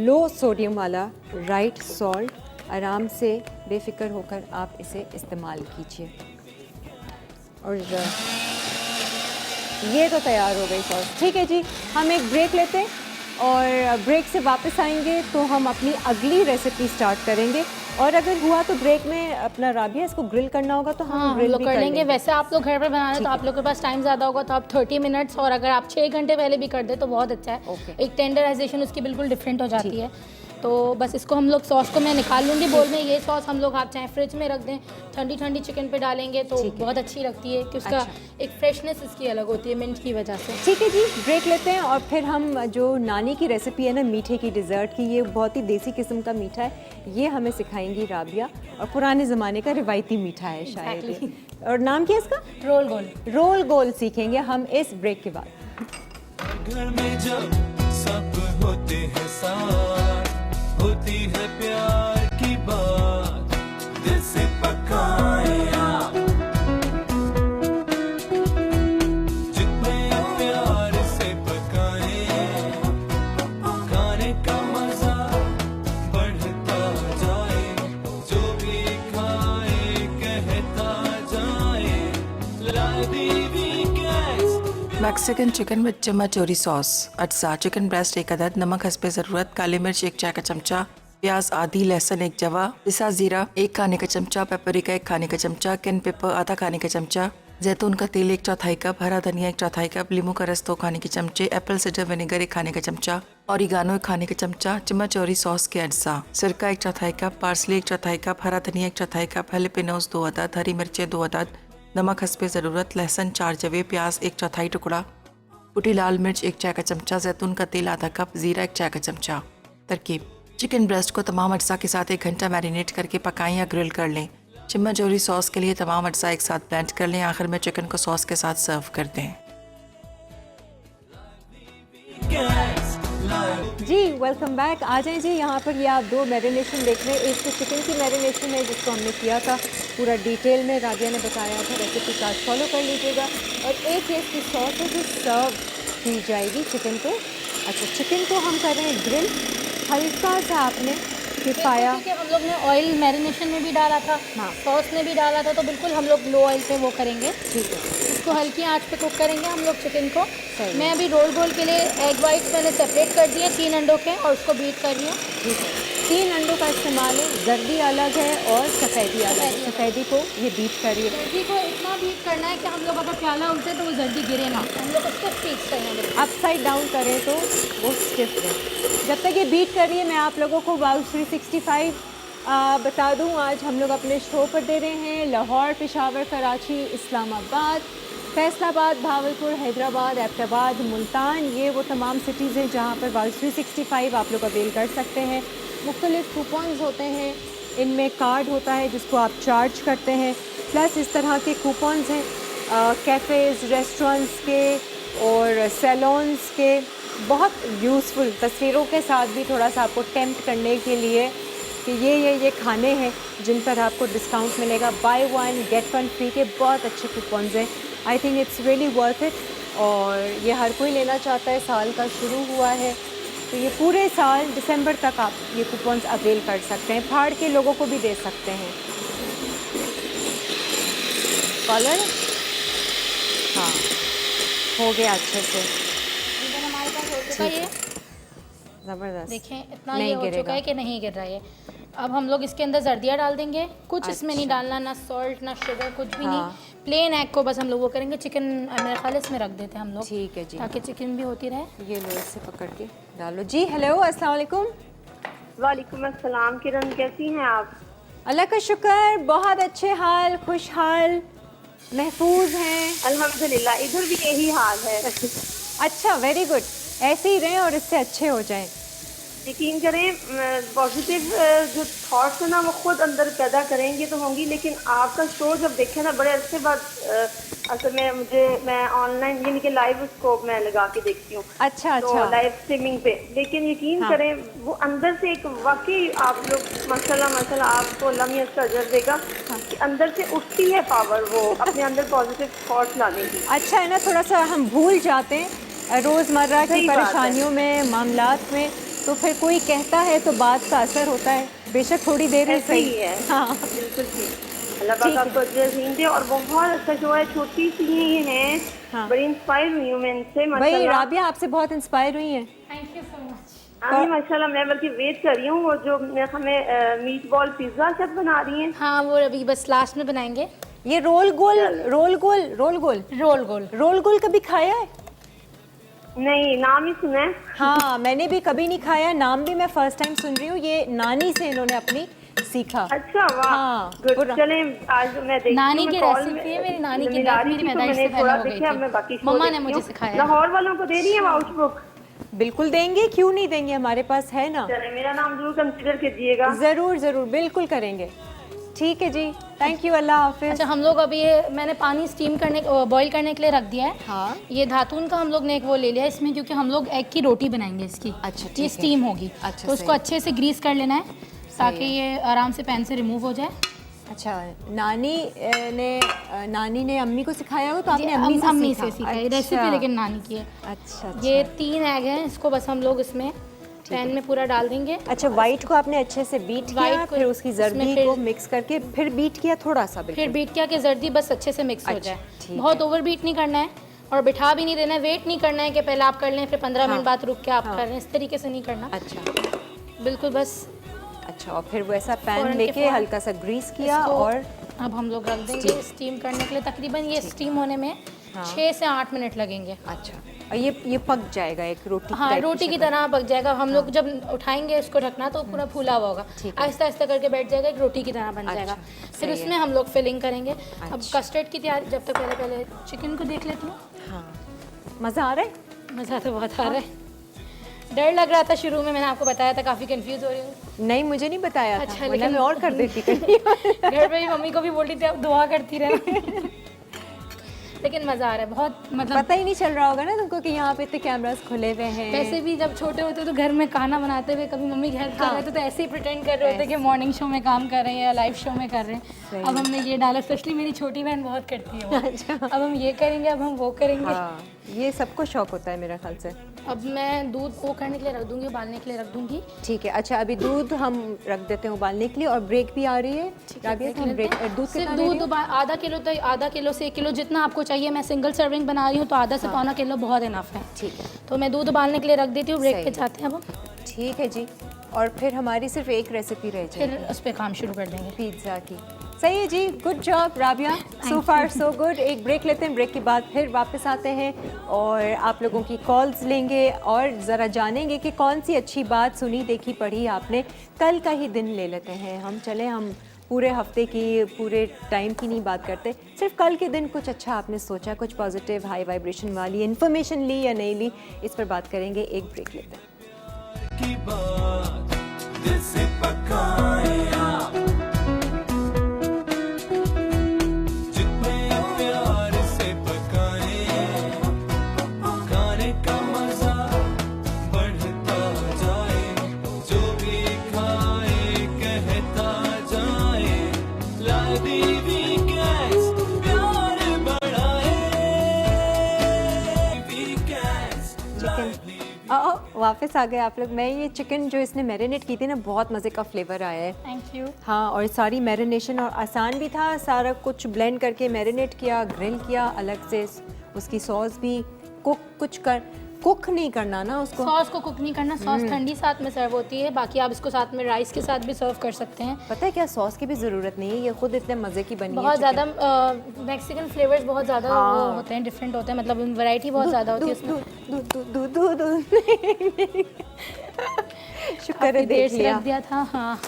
लो सोडियम वाला राइट सॉल्ट। आराम से बेफिक्र होकर आप इसे इस्तेमाल कीजिए। और ये तो तैयार हो गई सॉस। ठीक है जी, हम एक ब्रेक लेते हैं और ब्रेक से वापस आएंगे तो हम अपनी अगली रेसिपी स्टार्ट करेंगे। और अगर हुआ तो ब्रेक में अपना राबिया इसको ग्रिल करना होगा तो हम हम ग्रिल लोग भी कर लेंगे। वैसे आप लोग घर पर बना रहे हैं तो आप लोग के पास टाइम ज़्यादा होगा, तो आप 30 मिनट्स, और अगर आप 6 घंटे पहले भी कर दे तो बहुत अच्छा है। ओके। एक टेंडराइजेशन उसकी बिल्कुल डिफरेंट हो जाती है। तो बस इसको हम लोग सॉस को मैं निकाल लूँगी बोल में। ये सॉस हम लोग आप चाहे फ्रिज में रख दें, ठंडी ठंडी चिकन पे डालेंगे तो बहुत अच्छी लगती है कि उसका एक फ्रेशनेस इसकी अलग होती है मिंट की वजह से। ठीक है जी, ब्रेक लेते हैं और फिर हम जो नानी की रेसिपी है ना मीठे की, डिज़र्ट की, ये बहुत ही देसी किस्म का मीठा है, ये हमें सिखाएंगी राबिया। और पुराने ज़माने का रिवायती मीठा है शायद ये। और नाम क्या है इसका? रोल गोल। रोल गोल सीखेंगे हम इस ब्रेक के बाद। घर में जब सब होते हैं साथ, होती है प्यार की बात, दिल से पकाए आप, जितने प्यार से पकाए, खाने का मजा बढ़ता जाए, जो भी खाए कहता जाए, लादी weekends. Mexican chicken with chimichurri sauce. अज्जा: चिकन ब्रेस्ट 1 अदद, नमक हस्बे ज़रूरत, काली मिर्च 1 चाय का चमचा, प्याज आधी, लहसुन 1 जवा, पिसा ज़ीरा 1 खाने का चमचा, पेपरिका 1 खाने का चमचा, कैन पेपर आधा खाने का चमचा, जैतून का तेल 1/4 कप, हरा धनिया 1/4 कप, लींबू का रस 2 खाने के चमचे, एप्पल साइडर विनेगर 1 खाने का चमचा, ऑरिगानो 1 खाने का चमचा, चमाचोरी सॉस के अज्जा: सिरका 1/4 कप, पार्सली 1/4 कप, हरा धनिया 1/4 कप, हैलापिनोस 2 अदद, हरी मिर्चें 2 अदद, नमक हस्बे ज़रूरत, लहसुन 4 जवे, प्याज 1/4 टुकड़ा, कुटी लाल मिर्च 1 चाय का चमचा, जैतून का तेल आधा कप, ज़ीरा 1 चाय का चमचा। तरकीब: चिकन ब्रेस्ट को तमाम अज्जा के साथ 1 घंटा मैरिनेट करके पकाएं या ग्रिल कर लें। चमाचोरी सॉस के लिए तमाम अज्जा एक साथ ब्लेंड कर लें। आखिर में चिकन को सॉस के साथ सर्व कर दें। जी वेलकम बैक। आ जाएं जी, यहाँ पर ये आप 2 मैरिनेशन देख रहे हैं। एक तो चिकन की मैरिनेशन है जिसको हमने किया था पूरा डिटेल में, राबिया ने बताया था, रेसिपी कार्ड फॉलो कर लीजिएगा। और एक ये इसकी सॉस है जो सर्व की जाएगी चिकन को। अच्छा, चिकन को हम कर रहे हैं ग्रिल। हल्का सा आपने किफ़ाया, क्योंकि हम लोग ने ऑयल मैरिनेशन में भी डाला था, सॉस में भी डाला था, तो बिल्कुल हम लोग लो ऑयल पे वो करेंगे। ठीक है, इसको हल्की आंच पे कुक करेंगे हम लोग चिकन को। सही मैं अभी रोल गोल के लिए एग वाइट्स मैंने सेपरेट कर दिए 3 अंडों के, और उसको बीट कर रही हूँ। ठीक है। 3 अंडों का इस्तेमाल है, जर्दी अलग है और सफ़ेदी अलग है। सफ़ेदी को ये बीट करिए। जर्दी को इतना बीट करना है कि हम लोग अगर प्याला उठे तो वो जर्दी गिरे ना, हम लोग उसको स्टिच करना है। अपसाइड डाउन करें तो वो स्टिफ रहे। जब तक ये बीट कर रही है मैं आप लोगों को बाउल 365 बता दूं। आज हम लोग अपने शो पर दे रहे हैं लाहौर, पेशावर, कराची, इस्लामाबाद, फैसलाबाद, भावलपुर, हैदराबाद, एबटाबाद, मुल्तान। ये वो तमाम सिटीज़ हैं जहाँ पर बाउल 365 आप लोग अवेल कर सकते हैं। मुख्तलिफ कूपन्स होते हैं, इनमें कार्ड होता है जिसको आप चार्ज करते हैं, प्लस इस तरह के कूपन्स हैं कैफ़ेज़, रेस्टोरेंट्स के और सैलून्स के, बहुत यूज़फुल, तस्वीरों के साथ भी थोड़ा सा आपको टेम्प्ट करने के लिए कि ये खाने हैं जिन पर आपको डिस्काउंट मिलेगा। बाय 1 गेट 1 फ्री के बहुत अच्छे कूपन्स हैं। I think it's really worth it और ये हर कोई लेना चाहता है। साल का शुरू हुआ है तो ये पूरे साल दिसंबर तक आप ये कूपन्स अवेल कर सकते हैं। फाड़ के लोगों को भी दे सकते हैं। कॉलर हाँ हो गया अच्छे से, इधर हमारे पास हो चुका है ये, ज़बरदस्त। देखें इतना नहीं ये हो चुका गिरेगा। है कि नहीं गिर रहा है। अब हम लोग इसके अंदर जर्दिया डाल देंगे, कुछ इसमें नहीं डालना, ना सॉल्ट ना शुगर, कुछ भी नहीं। प्लेन एग को बस हम लोग वो करेंगे। चिकन मेरे ख्याल इसमें रख देते हैं हम लोग, ठीक है जी, ताकि चिकन भी होती रहे। ये लो इससे पकड़ के डालो जी। हेलो अस्सलाम वालेकुम। वालेकुम अस्सलाम। किरण कैसी हैं आप? अल्लाह का शुक्र, बहुत अच्छे हाल, खुशहाल, महफूज हैं। अल्हम्दुलिल्लाह, इधर भी यही हाल है। अच्छा, वेरी गुड, ऐसे ही रहें और इससे अच्छे हो जाएं। यकीन करें, पॉजिटिव जो थॉट्स है ना वो खुद अंदर पैदा करेंगे तो होंगी, लेकिन आपका शो जब देखे ना बड़े अरसे बाद असल में मैं ऑनलाइन यानी कि लाइव उसको मैं लगा के देखती हूँ। अच्छा तो अच्छा, लाइव स्ट्रीमिंग पे, लेकिन यकीन करें वो अंदर से एक वाकई आप लोग माशाल्लाह आपको अल्लाह मियां का अजर देगा कि अंदर से उठती है पावर वो अपने अंदर पॉजिटिव थॉट्स लाने की। अच्छा है ना, थोड़ा सा हम भूल जाते हैं रोज़मर्रा की सही बात है। परेशानियों में, मामलात में, तो फिर कोई कहता है तो बात का असर होता है, बेशक थोड़ी देर ही ऐसे ही सही। है। हाँ बिल्कुल ठीक। अल्लाह पाक आपको अजर दे। और बहुत अच्छा शो है, छोटी सी ही है। हाँ। बड़ी इंस्पायर हुई हूँ मैं इनसे भाई, माशाल्लाह। राबिया आपसे बहुत इंस्पायर हुई हैं। Thank you so much. हाँ माशाल्लाह, मैं बल्कि वेट कर रही हूँ वो जो हमें मीट बॉल पिज्जा सब बना रही हैं। हाँ वो अभी बस लास्ट में बनाएंगे। ये रोल गोल, रोल गोल, रोल गोल, रोल गोल, रोल गोल कभी खाया है? नहीं, नाम ही सुना है। हाँ, मैंने भी कभी नहीं खाया, नाम भी मैं फर्स्ट टाइम सुन रही हूँ। ये नानी से इन्होंने अपनी सीखा। अच्छा वाह, हाँ, गुड। पूरा। चलें आज मैं देखती नानी हूँ, की मैं कॉल रेसिपी है, में मेरी नानी की मिला दादी रही मेरी थी, तो पैदाइश मैंने से पहले थोड़ा हो गई देखा, थी। मैं बाकी शो मम्मा ने देखती मुझे हूँ। सिखाया। लाहौर वालों को दे रही है वाउच बुक? बिल्कुल देंगे, क्यों नहीं देंगे, हमारे पास है ना। चले, मेरा नाम जरूर कंसिडर कीजिएगा। ज़रूर ज़रूर, बिल्कुल करेंगे। ठीक है जी, थैंक यू, अल्लाह हाफिज़। अच्छा, हम लोग अभी ये मैंने पानी स्टीम करने बॉईल करने के लिए रख दिया है। हाँ। ये धातुन का हम लोग ने एक वो ले लिया है इसमें, क्योंकि हम लोग एग की रोटी बनाएंगे इसकी। अच्छा, ठीक ये है। स्टीम होगी। अच्छा, तो उसको सही। अच्छे से ग्रीस कर लेना है ताकि ये आराम से पैन से रिमूव हो जाए। अच्छा, नानी ने अम्मी को सिखाया हो तो आपने अम्मी से सीखा है अच्छा। रेसिपी, लेकिन नानी की है। अच्छा, ये 3 एग हैं, इसको बस हम लोग इसमें पैन में पूरा डाल देंगे। अच्छा, वाइट को आपने अच्छे से बीट किया, White को फिर उसकी उसमें जर्दी फिर- को मिक्स करके फिर बीट किया थोड़ा सा, फिर बिल्कुल। बीट किया कि जर्दी बस अच्छे से मिक्स हो अच्छा, जाए। ठीक बहुत ओवर बीट नहीं करना है और बिठा भी नहीं देना है। वेट नहीं करना है कि पहले आप कर लें फिर 15 मिनट बाद रुक के आप कर लें, इस तरीके से नहीं करना। अच्छा बिल्कुल बस अच्छा, और फिर वैसा पैन फौरन के लेके फौरन हल्का सा ग्रीस किया इसको और अब हम लोग रख देंगे स्टीम करने के लिए। तकरीबन ये स्टीम होने में 6 से 8 मिनट लगेंगे। अच्छा, और ये पक जाएगा एक रोटी हाँ, टाइप रोटी की शक्ल। तरह पक जाएगा। हम लोग जब उठाएंगे इसको ढकना तो पूरा फूला हुआ होगा, ठीक है। आहिस्ता आहिस्ता करके बैठ जाएगा, एक रोटी की तरह बन अच्छा, जाएगा। सही फिर है। उसमें हम लोग फिलिंग करेंगे। अब अच्छा। कस्टर्ड की तैयारी, जब तक पहले चिकन को देख लेती हूँ। हाँ, मज़ा आ रहा है? मज़ा तो बहुत आ रहा है। डर लग रहा था शुरू में, मैंने आपको बताया था, काफ़ी कंफ्यूज हो रही हूँ। नहीं, मुझे नहीं बताया था, अच्छा, वरना लेकिन मैं और कर देती कहीं। घर पे भी मम्मी को भी बोली थी आप दुआ करती रहना। लेकिन मज़ा आ रहा है बहुत, मतलब पता ही नहीं चल रहा होगा ना तुमको कि यहाँ पे इतने कैमरास खुले हुए हैं। वैसे भी जब छोटे होते तो घर में खाना बनाते हुए कभी मम्मी की हेल्प कर रहे थे तो ऐसे ही प्रिटेंड कर रहे होते कि मॉर्निंग शो में काम कर रहे हैं या लाइव शो में कर रहे हैं। अब हमने ये डाला, स्पेशली मेरी छोटी बहन बहुत करती है वो। अच्छा। अब हम ये करेंगे, अब हम वो करेंगे। हाँ, ये सबको शौक होता है मेरे ख्याल से। अब मैं दूध वो करने के लिए रख दूंगी, उबालने के लिए रख दूंगी। ठीक है, अच्छा, अभी दूध हम रख देते हैं उबालने के लिए और ब्रेक भी आ रही है। राबिया, देख तो हम लेते ब्रेक हैं। दूध सिर्फ कितना ले रही दूध हो? आधा किलो, तो आधा किलो से 1 किलो जितना आपको चाहिए। मैं सिंगल सर्विंग बना रही हूँ तो आधा से पौना किलो बहुत इनफ है। ठीक है, तो मैं दूध उबालने के लिए रख देती हूँ। ब्रेक सही पे है। जाते हैं अब हम। ठीक है जी। और फिर हमारी सिर्फ एक रेसिपी रह फिर जाएगी उस पर काम शुरू कर देंगे। पिज्ज़ा की। सही है जी, गुड जॉब राबिया, सो फार सो गुड। एक ब्रेक लेते हैं, ब्रेक के बाद फिर वापस आते हैं और आप लोगों की कॉल्स लेंगे और ज़रा जानेंगे कि कौन सी अच्छी बात सुनी देखी पढ़ी आपने। कल का ही दिन ले लेते हैं हम पूरे हफ्ते की, पूरे टाइम की नहीं बात करते, सिर्फ कल के दिन कुछ अच्छा आपने सोचा, कुछ पॉजिटिव हाई वाइब्रेशन वाली इन्फॉर्मेशन ली या नहीं ली, इस पर बात करेंगे। एक ब्रेक लेते हैं। की बात दिल से पकाए आप, जितने प्यार से पकाए, खाने का मजा बढ़ता जाए, जो भी खाए कहता जाए, ला दीदी गैस प्यार बढ़ाए, वीकेंड्स वापस आ गए आप लोग। मैं ये चिकन जो इसने मैरिनेट की थी ना, बहुत मज़े का फ्लेवर आया है। Thank you. हाँ, और सारी मैरिनेशन और आसान भी था, सारा कुछ ब्लेंड करके मैरिनेट किया, ग्रिल किया अलग से, उसकी सॉस भी कुक नहीं करना ना उसको। सॉस को कुक नहीं करना, सॉस ठंडी साथ में सर्व होती है, बाकी आप इसको साथ में राइस के साथ भी सर्व कर सकते हैं। पता है क्या, सॉस की भी ज़रूरत नहीं है, ये खुद इतने मज़े की बनी बहुत है। ज़्यादा मैक्सिकन फ्लेवर्स बहुत ज़्यादा वो होते हैं, डिफरेंट होते हैं, मतलब वैरायटी बहुत ज़्यादा होती है उसमें। शुक्र है देर देख से लिया, रख दिया था। हाँ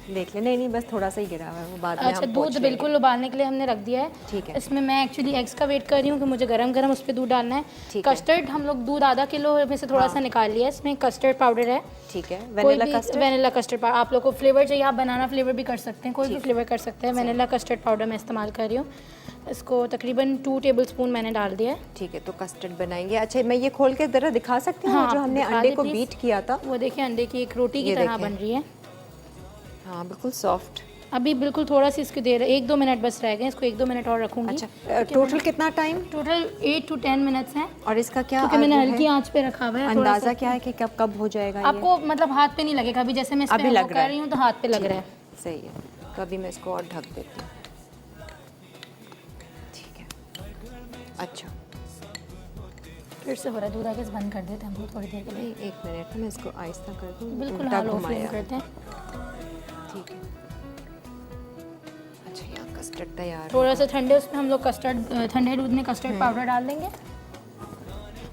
देख ले। नहीं बस थोड़ा सा ही गिरा हुआ है, वो बाद में अच्छा, हम पोंछ दूध लेंगे। बिल्कुल उबालने के लिए हमने रख दिया है। ठीक है। इसमें मैं एक्चुअली एग्स का वेट कर रही हूँ कि मुझे गरम गरम उस पर दूध डालना है। ठीक है। कस्टर्ड हम लोग दूध आधा किलो में से थोड़ा सा निकाल लिया है, इसमें कस्टर्ड पाउडर है। ठीक है, कोई वेनिला भी कस्टर्ड। वेनिला कस्टर्ड पाउडर, आप लोग को फ्लेवर चाहिए आप बनाना फ्लेवर भी कर सकते हैं, कोई भी फ्लेवर कर सकते हैं। वेनिला कस्टर्ड पाउडर मैं इस्तेमाल कर रही हूँ। इसको तकरीबन 2 टेबलस्पून मैंने डाल दिया है। ठीक है, तो कस्टर्ड बनाएंगे। अच्छा, मैं ये खोल के ज़रा दिखा सकती हूँ हाँ, जो हमने दिखा अंडे दे को please। बीट किया था। वो देखिए अंडे की एक रोटी की ये तरह देखें। बन रही है। हाँ, बिल्कुल सॉफ्ट। अभी बिल्कुल थोड़ा सी इसकी देर 1-2 मिनट बस रह गए, इसको 1-2 मिनट और रखूँगी। अच्छा, टोटल कितना टाइम? टोटल 8 to 10 मिनट्स हैं, और इसका क्या क्योंकि मैंने वो है? हल्की आंच पे रखा हुआ है। थोड़ा अंदाज़ा सा क्या है कि कब हो जाएगा ये? आपको मतलब हाथ पे नहीं लगेगा, अभी जैसे मैं इस अभी पे लग रहा कर है। रही हूँ तो हाथ पे लग रहा है। सही है, तो अभी मैं इसको और ढक देती हूँ। ठीक है, अच्छा फिर से हो रहा है, दूध आगे से बंद कर देते हैं हम लोग थोड़ी देर के लिए। नहीं, 1 मिनट में इसको आहिस्ता कर दूँ, बिल्कुल उल्टा लो फ्लेम घुमाया। करते हैं। ठीक है, अच्छा यहाँ कस्टर्ड तैयार थोड़ा सा ठंडे उसमें हम लोग कस्टर्ड, ठंडे दूध में कस्टर्ड पाउडर डाल देंगे।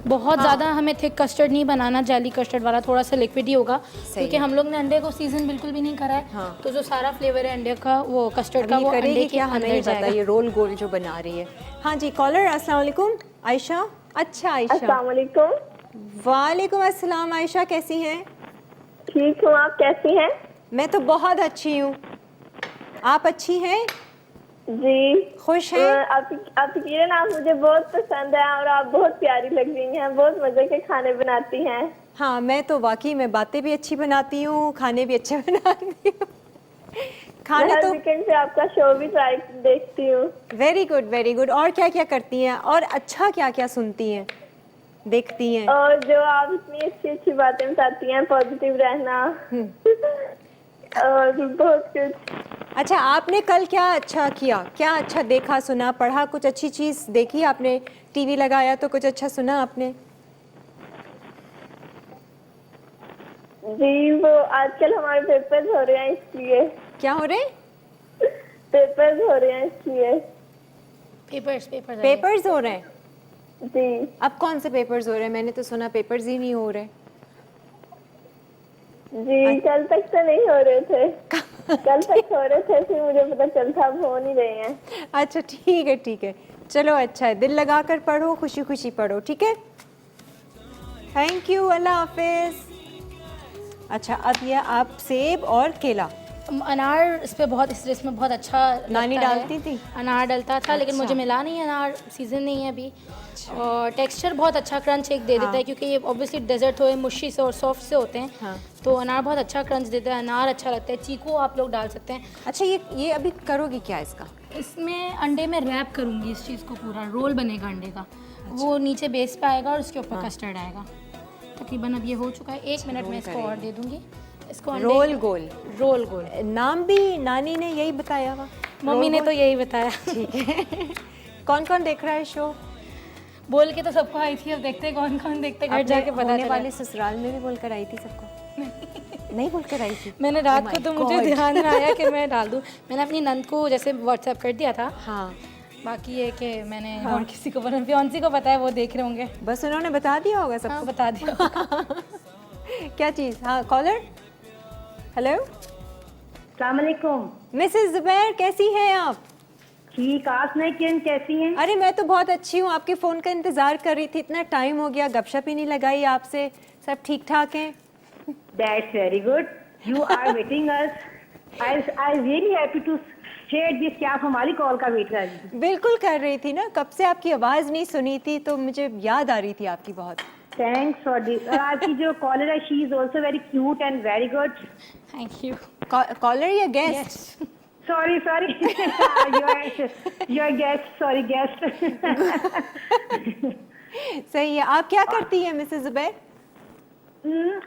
बहुत ज़्यादा हमें थिक कस्टर्ड नहीं बनाना, जेली कस्टर्ड वाला, थोड़ा सा लिक्विड ही होगा, क्योंकि हम लोग ने अंडे को सीजन बिल्कुल भी नहीं करा है। हाँ। तो जो सारा फ्लेवर है अंडे का, वो कस्टर्ड का, अभी वो करेगी अंडे के क्या हमें अंदर नहीं पता, जाएगा। ये रोल गोल जो बना रही है। हाँ जी, कॉलर अस्सलाम वालेकुम। आयशा। अच्छा आयशा, अस्सलाम वालेकुम। वालेकुम अस्सलाम। आयशा कैसी हैं? ठीक हूँ, आप कैसी हैं? मैं तो बहुत अच्छी हूँ, आप अच्छी हैं? जी। खुश हैं? आपकी किरण, आप मुझे बहुत पसंद है और आप बहुत प्यारी लग रही हैं, बहुत मजे के खाने बनाती हैं। हाँ, मैं तो वाकई में बातें भी अच्छी बनाती हूँ, खाने भी अच्छे बनाती हूँ। खाने मैं हर तो वीकेंड पे आपका शो भी ट्राई देखती हूँ। Very good very good. और क्या क्या करती हैं, और अच्छा क्या क्या सुनती हैं, देखती हैं? और जो आप इतनी अच्छी अच्छी बातें बताती हैं, पॉजिटिव रहना और बहुत कुछ। अच्छा, आपने कल क्या अच्छा किया, क्या अच्छा देखा, सुना, पढ़ा, कुछ अच्छी चीज़ देखी आपने? टीवी लगाया तो कुछ अच्छा सुना आपने? जी, वो आजकल हमारे पेपर्स हो रहे हैं इसलिए। क्या हो रहे? पेपर्स हो रहे हैं इसलिए। पेपर्स हो रहे हैं? जी। अब कौन से पेपर्स हो रहे हैं? मैंने तो सुना पेपर्स ही नहीं हो रहे। जी, कल तक तो नहीं हो रहे थे। कल तक हो रहे थे, फिर मुझे पता चलता अब हो नहीं रहे हैं। अच्छा ठीक है, चलो अच्छा है, दिल लगा कर पढ़ो, खुशी खुशी पढ़ो, ठीक है? थैंक यू, अल्लाह हाफिज। अच्छा, अब ये आप सेब और केला, अनार इस पे बहुत, इसमें बहुत अच्छा नानी लगता है। डालती थी? अनार डलता था, लेकिन अच्छा। मुझे मिला नहीं, अनार सीजन नहीं है अभी। और टेक्सचर बहुत अच्छा क्रंच एक दे देता है, क्योंकि ये ऑब्वियसली डेजर्ट हो, मुशी से और सॉफ्ट से होते हैं। हाँ। तो अनार बहुत अच्छा क्रंच देता है, अनार अच्छा लगता है। चीकू आप लोग डाल सकते हैं। अच्छा, ये अभी करोगी क्या इसका? इसमें अंडे में रैप करूँगी इस चीज़ को, पूरा रोल बनेगा अंडे का। वो नीचे बेस पे आएगा और उसके ऊपर कस्टर्ड आएगा। तकरीबन अब ये हो चुका है, 1 मिनट में इसको और दे दूँगी। इसको अंडे रोल गोल, रोल गोल, नाम भी नानी ने यही बताया हुआ? मम्मी ने तो यही बताया। ठीक है। कौन कौन देख रहा है शो? बोल के तो सबको आई थी, अब देखते कौन कौन देखते, घर अपने जाके पता होने चले। वाले ससुराल में भी बोलकर आई थी सबको? नहीं बोल कर आई थी? मैंने रात Oh को my तो मुझे God. ध्यान में आया कि मैं डाल दूँ। मैंने अपनी नंद को जैसे व्हाट्सएप कर दिया था। हाँ, बाकी ये कि मैंने और किसी को पता, फियांसी को पता है, वो देख रहे होंगे। बस उन्होंने बता दिया होगा हाँ, सबको। बता दिया। क्या चीज़? हाँ, कॉलर। हेलो, अस्सलाम वालेकुम। मिसेस जुबैर, कैसी हैं आप? ठीक, आप नहीं किरण कैसी हैं? अरे मैं तो बहुत अच्छी हूँ, आपके फ़ोन का इंतज़ार कर रही थी, इतना टाइम हो गया, गपशप ही नहीं लगाई आपसे। सब ठीक ठाक हैं? That's very good, you are waiting us. I really happy to share this कि आप हमारी कॉल का वेट कर रही थी। बिल्कुल कर रही थी ना, कब से आपकी आवाज़ नहीं सुनी थी, तो मुझे याद आ रही थी आपकी बहुत। Thanks for this. और आपकी जो कॉलर है she is also very cute and very good. Thank you. Caller या guest? Sorry your guest, sorry guest. सही है। आप क्या करती हैं मिसेस जुबैर?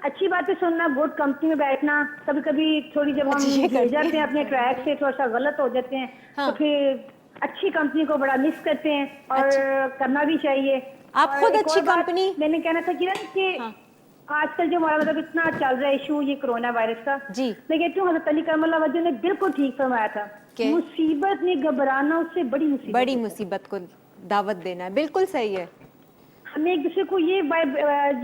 अच्छी बातें सुनना, गुड कंपनी में बैठना। कभी कभी थोड़ी जब हम ये गिर जाते हैं अपने ट्रैक से, थोड़ा सा गलत हो जाते हैं, हाँ। तो फिर अच्छी कंपनी को बड़ा मिस करते हैं और करना भी चाहिए। आप और खुद एक अच्छी और बात कंपनी- मैंने कहना था किरण कि हाँ। आजकल जो हमारा मतलब इतना चल रहा है इशू ये कोरोना वायरस का, जी। मैं कहती हूँ हज़रत अली करमल्ला वजह ने बिल्कुल ठीक फरमाया था। क्या? मुसीबत में घबराना उससे बड़ी मुसीबत बड़ी है। मुसीबत को दावत देना है, बिल्कुल सही है। हमें एक दूसरे को ये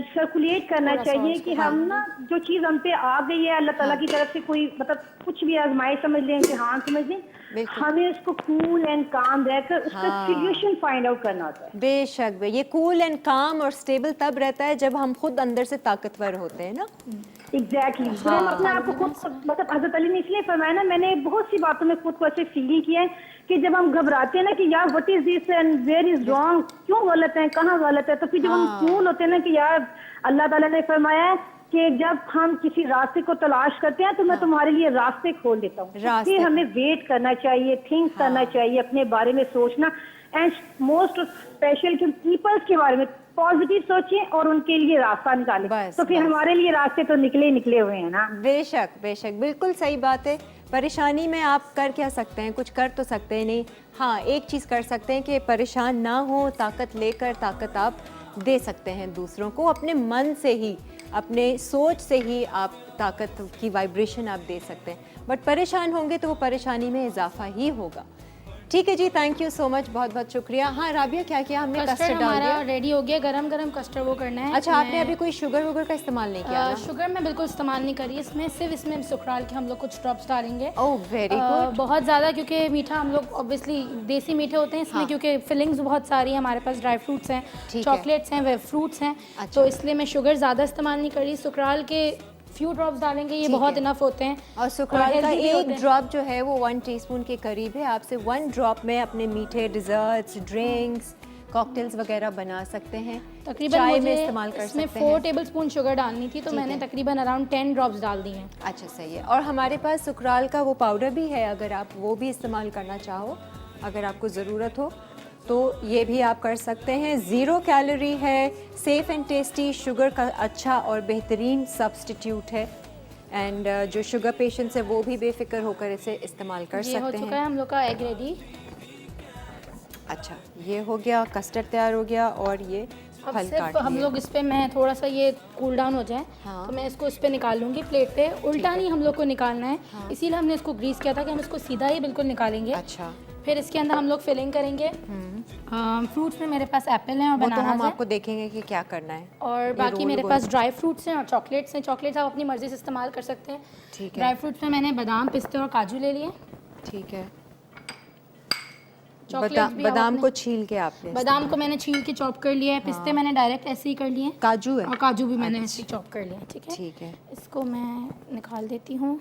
सर्कुलेट करना चाहिए कि हम ना जो चीज हम पे आ गई है अल्लाह ताला की तरफ से, कोई मतलब कुछ भी आजमाइश समझ लें, इम्तिहान समझ लें, बिल्कुल। हमें उसको कूल एंड काम रहकर उसका सोल्यूशन फाइंड आउट करना होता है। बेशक ये कूल एंड काम और स्टेबल तब रहता है जब हम खुद अंदर से ताकतवर होते हैं ना। एग्जैक्टली हम अपने आप को खुद मतलब हजरत अली ने इसलिए फरमाया ना, मैंने बहुत सी बातों में खुद को ऐसे फील किया है कि जब हम घबराते हैं ना कि यार what is this and where is wrong, क्यों गलत है, कहाँ गलत है, तो फिर जब हम कूल होते हैं ना कि यार अल्लाह ताला ने फरमाया है कि जब हम किसी रास्ते को तलाश करते हैं तो मैं तुम्हारे लिए रास्ते खोल देता हूँ। रास्ते फिर हमें वेट करना चाहिए, थिंक करना चाहिए, अपने बारे में सोचना, एंड मोस्ट स्पेशल पीपल्स के बारे में पॉजिटिव सोचें और उनके लिए रास्ता निकालें। बस, तो फिर बस। हमारे लिए रास्ते तो निकले हुए हैं ना। बेशक बेशक, बिल्कुल सही बात है। परेशानी में आप कर क्या सकते हैं? कुछ कर तो सकते हैं नहीं। हाँ, एक चीज़ कर सकते हैं कि परेशान ना हो, ताकत लेकर ताकत आप दे सकते हैं दूसरों को, अपने मन से ही, अपने सोच से ही आप ताकत की वाइब्रेशन आप दे सकते हैं। बट परेशान होंगे तो वो परेशानी में इजाफा ही होगा। ठीक है जी, थैंक यू सो मच, बहुत बहुत शुक्रिया। हाँ राबिया, क्या किया हमने? कस्टर्ड कस्टर्ड डाल हमारा दिया। रेडी हो गया, गरम गरम कस्टर्ड वो करना है। अच्छा, आपने अभी कोई शुगर वुगर का इस्तेमाल नहीं किया ना? शुगर मैं बिल्कुल इस्तेमाल नहीं करी इसमें, सिर्फ इसमें सुखराल के हम लोग कुछ ड्रॉप्स डालेंगे। Oh very good. बहुत ज़्यादा, क्योंकि मीठा हम लोग ऑब्वियसली देसी मीठे होते हैं इसमें, हाँ। क्योंकि फिलिंग्स बहुत सारी हैं हमारे पास, ड्राई फ्रूट्स हैं, ठीक है। चॉकलेट्स हैं, वे फ्रूट्स हैं। अच्छा। तो इसलिए मैं शुगर ज़्यादा इस्तेमाल नहीं करी, सुखराल के फ्यू ड्रॉप्स डालेंगे, ये ठीक बहुत है। इनफ होते हैं। और सुखराल का healthy भी होते एक हैं। ड्रॉप जो है वो 1 टीस्पून के करीब है। आपसे 1 ड्रॉप में अपने मीठे डिज़र्ट्स, ड्रिंक्स, कॉकटेल्स वगैरह बना सकते हैं। तकरीबन चाय में मुझे इस्तेमाल कर इसमें सकते 4 हैं। टेबलस्पून शुगर डालनी थी, तो ठीक मैंने है। तकरीबन अराउंड 10 ड्रॉप्स डाल दी हैं। अच्छा, सही है। और हमारे पास सुखराल का वो पाउडर भी है, अगर आप वो भी इस्तेमाल करना चाहो, अगर आपको ज़रूरत हो तो ये भी आप कर सकते हैं। 0 कैलोरी है, सेफ़ एंड टेस्टी, शुगर का अच्छा और बेहतरीन सब्स्टिट्यूट है। एंड जो शुगर पेशेंट्स है वो भी बेफिक्र होकर इसे इस्तेमाल कर ये हो सकते चुका हैं। है हम लोग का एग रेडी। अच्छा, ये हो गया, कस्टर्ड तैयार हो गया, और ये अब फल सिर्फ काट हम लिए। लोग इस पे, मैं थोड़ा सा ये कूल डाउन हो जाए, हाँ। तो मैं इसको इस पे निकाल लूँगी प्लेट पे। उल्टा नहीं हम लोग को निकालना है, इसीलिए हमने इसको ग्रीस किया था कि हम इसको सीधा ही बिल्कुल निकालेंगे। अच्छा, फिर इसके अंदर हम लोग फिलिंग करेंगे। फ्रूट्स में मेरे पास एप्पल हैं और वो तो हम बनाना है, आपको देखेंगे कि क्या करना है। और बाकी रोल मेरे गोल। पास ड्राई फ्रूट्स हैं और चॉकलेट्स हैं। चॉकलेट्स आप अपनी मर्ज़ी से इस्तेमाल कर सकते हैं। ठीक है। ड्राई फ्रूट्स में मैंने बादाम, पिस्ते और काजू ले लिए। ठीक है। चॉकलेट्स भी आप बादाम अपने- को छील के आपने बादाम को मैंने छील के चॉप कर लिया है, पिस्ते मैंने डायरेक्ट ऐसे ही कर लिए हैं, काजू है। और काजू भी मैंने ऐसे ही चॉप कर लिया है। ठीक है, ठीक है। इसको मैं निकाल देती हूँ।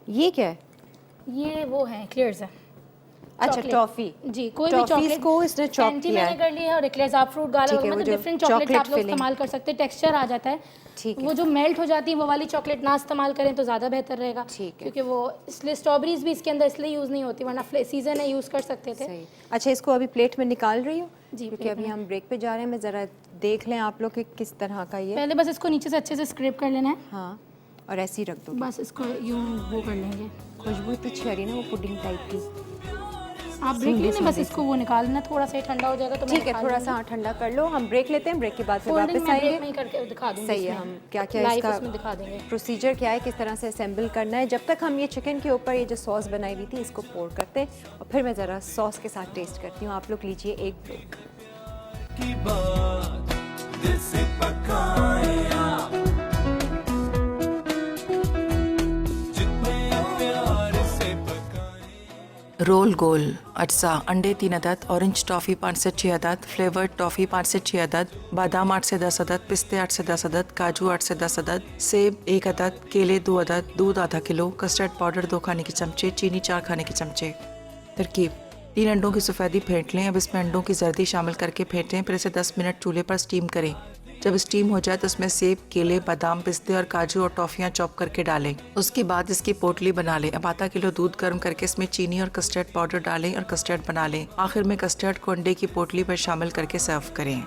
ये क्या है? ये वो है क्लियर्स है। अच्छा, चॉकलेट। टॉफी। जी, कोई भी टॉफीज चॉकलेट को इसने चॉप फैंटी किया मैंने है। कर लिया है, और एक्लेयर्स आप फ्रूट गाला ठीक है, वो मतलब जो डिफरेंट चॉकलेट्स chocolate आप लोग filling। इस्तेमाल कर सकते हैं, टेक्सचर आ जाता है। ठीक है। वो जो मेल्ट हो जाती है वो वाली चॉकलेट ना इस्तेमाल करें तो ज़्यादा बेहतर रहेगा। ठीक है। क्योंकि वो इसलिए स्ट्रॉबेरीज भी इसके अंदर इसलिए यूज़ नहीं होती, वरना सीजन है यूज़ कर सकते थे। सही। अच्छा, इसको अभी प्लेट में निकाल रही हूँ जी, क्योंकि प्लेट अभी में। हम ब्रेक पे जा रहे हैं। मैं ज़रा देख लें आप लोग कि किस तरह का ये। पहले बस इसको नीचे से अच्छे से स्क्रैप कर लेना है, हाँ, और ऐसे ही रख दो। बस इसको यूँ वो कर लेंगे। खुशबू इतनी अच्छी आ रही है ना, वो पुडिंग टाइप की। आप ब्रेक लेने बस इसको वो निकालना, थोड़ा सा ही ठंडा हो जाएगा तो मैं ठीक है, निकाल थोड़ा दूंगी। सा हाँ ठंडा कर लो, हम ब्रेक लेते हैं, ब्रेक के बाद फिर फोल्डिंग वापस में आएंगे। ब्रेक में ही करके दिखा दूंगी। सही है, इसमें। हम क्या क्या लाइव इसका उसमें दिखा देंगे। प्रोसीजर क्या है, किस तरह से असेंबल करना है। जब तक हम ये चिकन के ऊपर ये जो सॉस बनाई हुई थी इसको पोर करते हैं और फिर मैं ज़रा सॉस के साथ टेस्ट करती हूँ। आप लोग लीजिए एक ब्रेक। की बात दिल से पकाए आप, जितने प्यार से पकाए। रोल गोल अज्जा अंडे 3 अदद, ऑरेंज टॉफ़ी 5 से 6 अदद, फ्लेवर्ड टॉफ़ी 5 से 6 अदद, बादाम 8 से 10 अदद, पिस्ते 8 से 10 अदद, काजू 8 से 10 अदद, सेब 1 अदद, केले 2 अदद, दूध आधा किलो, कस्टर्ड पाउडर 2 खाने के चमचे, चीनी 4 खाने के चमचे। तरकीब: 3 अंडों की सफ़ेदी फेंट लें। अब इसमें अंडों की जर्दी शामिल करके फेंटें, फिर इसे 10 मिनट चूल्हे पर स्टीम करें। जब स्टीम हो जाए तो उसमें सेब, केले, बादाम, पिस्ते और काजू और टॉफ़ियाँ चॉप करके डालें। उसके बाद इसकी पोटली बना लें। अब आधा किलो दूध गर्म करके इसमें चीनी और कस्टर्ड पाउडर डालें और कस्टर्ड बना लें। आखिर में कस्टर्ड को अंडे की पोटली पर शामिल करके सर्व करें।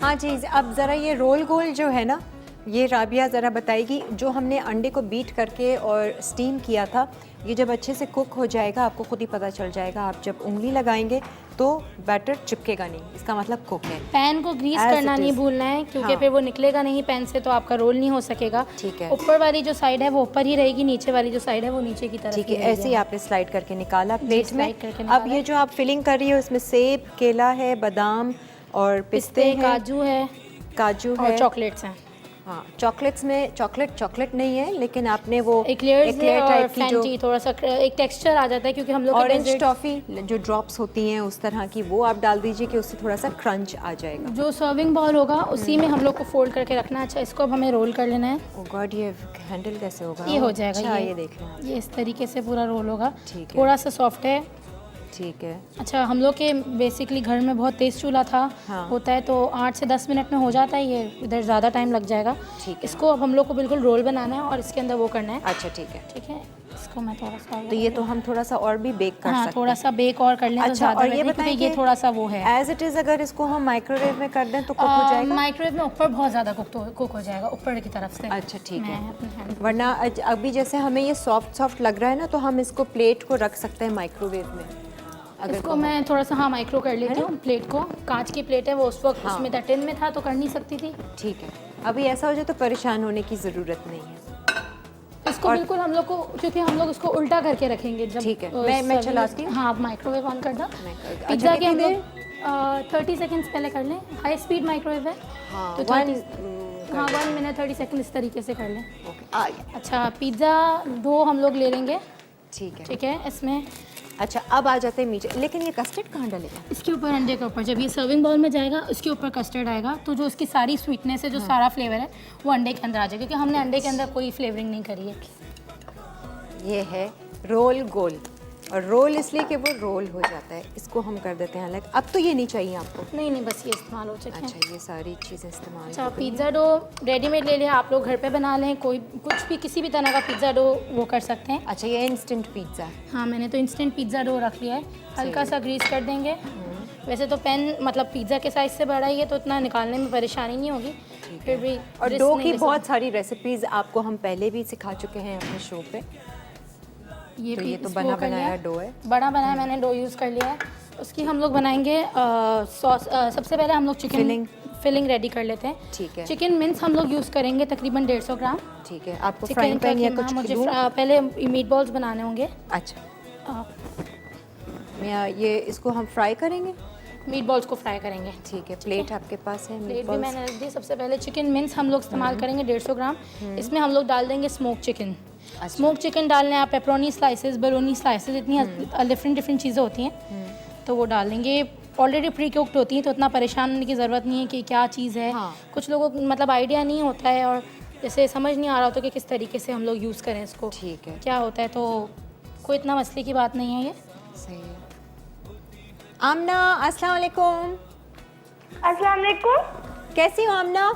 हाँ जी, अब ज़रा ये रोल गोल जो है ना, ये राबिया ज़रा बताएगी। जो हमने अंडे को बीट करके और स्टीम किया था, ये जब अच्छे से कुक हो जाएगा आपको खुद ही पता चल जाएगा। आप जब उंगली लगाएंगे तो बैटर चिपकेगा नहीं, इसका मतलब कुक है। पैन को ग्रीस As करना it नहीं is. भूलना है, क्योंकि हाँ। फिर वो निकलेगा नहीं पैन से, तो आपका रोल नहीं हो सकेगा। ठीक है। ऊपर वाली जो साइड है वो ऊपर ही रहेगी, नीचे वाली जो साइड है वो नीचे की तरफ ठीक ही है, रहेगी। ऐसे ही आपने स्लाइड करके निकाला प्लेट में। slide करके अब निकाला। ये जो आप फिलिंग कर रही हो इसमें सेब, केला है, बादाम और पिस्ते पिस्ते, हैं, काजू है काजू और है, चॉकलेट्स हैं। हाँ चॉकलेट्स में चॉकलेट नहीं है, लेकिन आपने वो एक्लेयर्स है और टाइप की जो फैंटी, थोड़ा सा एक टेक्सचर आ जाता है, क्योंकि हम लोग का ऑरेंज dessert- टॉफ़ी जो ड्रॉप्स होती हैं उस तरह की, वो आप डाल दीजिए कि उससे थोड़ा सा क्रंच आ जाएगा। जो सर्विंग बॉल होगा उसी में हम लोग को फोल्ड करके रखना है। अच्छा, इसको अब हमें रोल कर लेना है। ओ गॉड, ये हैंडल कैसे होगा? ये हो जाएगा। अच्छा, ये देख लें। ये इस तरीके से पूरा रोल होगा। ठीक है। थोड़ा सा सॉफ्ट है। ठीक है। अच्छा, हम लोग के बेसिकली घर में बहुत तेज़ चूल्हा था, हाँ। होता है तो 8 से 10 मिनट में हो जाता है। ये इधर ज़्यादा टाइम लग जाएगा। ठीक है। इसको अब हम लोग को बिल्कुल रोल बनाना है और इसके अंदर वो करना है। अच्छा ठीक है, ठीक है, इसको मैं थोड़ा सा तो ये तो हम थोड़ा सा और भी बेक कर हाँ सकते थोड़ा हैं। सा बेक और कर लें तो अच्छा, ज़्यादा और ये better है, बताएं क्योंकि ये कि थोड़ा सा वो है। एज इट इज़ अगर इसको हम माइक्रोवेव में कर दें तो कुक हो जाएगा? माइक्रोवेव में ऊपर बहुत ज़्यादा कुक हो जाएगा, ऊपर की तरफ से। अच्छा ठीक मैं है, अपने hand- वरना अभी जैसे हमें ये सॉफ्ट लग रहा है ना, तो हम इसको प्लेट को रख सकते हैं माइक्रोवेव में अगर इसको मैं थोड़ा सा माइक्रो कर लेती हूँ। प्लेट को, कांच की प्लेट है वो, उस वक्त हाँ। उसमें टिन में था तो कर नहीं सकती थी। ठीक है, अभी ऐसा हो जाए तो परेशान होने की ज़रूरत नहीं है। इसको बिल्कुल हम लोग को, क्योंकि हम लोग इसको उल्टा करके रखेंगे जब ठीक है, मैं serving- चलाती हूँ। हाँ, आप माइक्रोवेव ऑन कर दो। मैं कर दूँ। पिज्ज़ा अच्छा, के हम कितनी लोग 30 सेकंड्स पहले कर लें। हाई स्पीड माइक्रोवेव है हाँ, तो 1 मिनट 30 सेकंड इस तरीके से कर लें। ओके, आ गया। अच्छा, पिज़्ज़ा डो हम लोग ले लेंगे। ठीक है। ठीक है, इसमें अच्छा, अब आ जाते हैं नीचे, लेकिन ये कस्टर्ड कहाँ डालेगा? इसके ऊपर, अंडे के ऊपर, जब ये सर्विंग बाउल में जाएगा उसके ऊपर कस्टर्ड आएगा, तो जो उसकी सारी स्वीटनेस है, जो सारा फ्लेवर है वो अंडे के अंदर आ जाएगा, क्योंकि हमने अंडे के अंदर कोई फ्लेवरिंग नहीं करी है। ये है रोल गोल, और रोल इसलिए कि वो रोल हो जाता है। इसको हम कर देते हैं अलग। अब तो ये नहीं चाहिए आपको? नहीं, बस ये इस्तेमाल हो चुके हैं। अच्छा, ये सारी चीज़ें इस्तेमाल अच्छा, हो गई। पिज़्ज़ा डो रेडीमेड ले लिया, आप लोग घर पे बना लें, कोई कुछ भी किसी भी तरह का पिज़्ज़ा डो वो कर सकते हैं। अच्छा, ये इंस्टेंट पिज़्ज़ा है। हाँ, मैंने तो इंस्टेंट पिज़्ज़ा डो रख लिया है। हल्का सा ग्रीस कर देंगे। वैसे तो पैन मतलब पिज़्ज़ा के साइज़ से बड़ा ही है, तो इतना निकालने में परेशानी नहीं होगी। फिर भी और risk डो नहीं की ले बहुत सारी रेसिपीज़ आपको हम पहले भी सिखा चुके हैं अपने शो पे। सकते। तो ये तो इसको बना कर लिया। बनाया डो है। बड़ा बनाया मैंने डो यूज़ कर लिया है। उसकी हम लोग बनाएंगे सॉस। सबसे पहले हम लोग चिकन फिलिंग रेडी कर लेते हैं। ठीक है। चिकन मिन्स हम लोग यूज़ करेंगे तकरीबन 150 ग्राम। ठीक है, आपको चिकन फ्राइंग का पैन या कीमा कुछ मुझे दूँ? पहले मीट बॉल्स बनाने होंगे। अच्छा, ये इसको हम फ्राई करेंगे। मीट बॉल्स को फ्राई करेंगे। ठीक है, प्लेट आपके पास है? प्लेट भी मैंने रख दी। सबसे पहले चिकन मिन्स हम लोग इस्तेमाल करेंगे 150 ग्राम। इसमें हम लोग डाल देंगे स्मोक चिकन। स्मोक चिकन डालने आप पेपरोनी स्लाइसेस, बरोनी स्लाइसेस, इतनी डिफरेंट चीज़ें होती हैं, तो वो डाल देंगे। ऑलरेडी प्री कुक्ड होती हैं, तो उतना परेशान होने की ज़रूरत नहीं है कि क्या चीज़ है। हाँ। कुछ लोगों को मतलब आइडिया नहीं होता है, और जैसे समझ नहीं आ रहा होता कि किस तरीके से हम लोग यूज़ करें इसको, ठीक है, क्या होता है, तो कोई इतना मसले की बात नहीं है ये। सही है। आमना, अस्सलाम वालेकुम। अस्सलाम वालेकुम। कैसी हो आमना?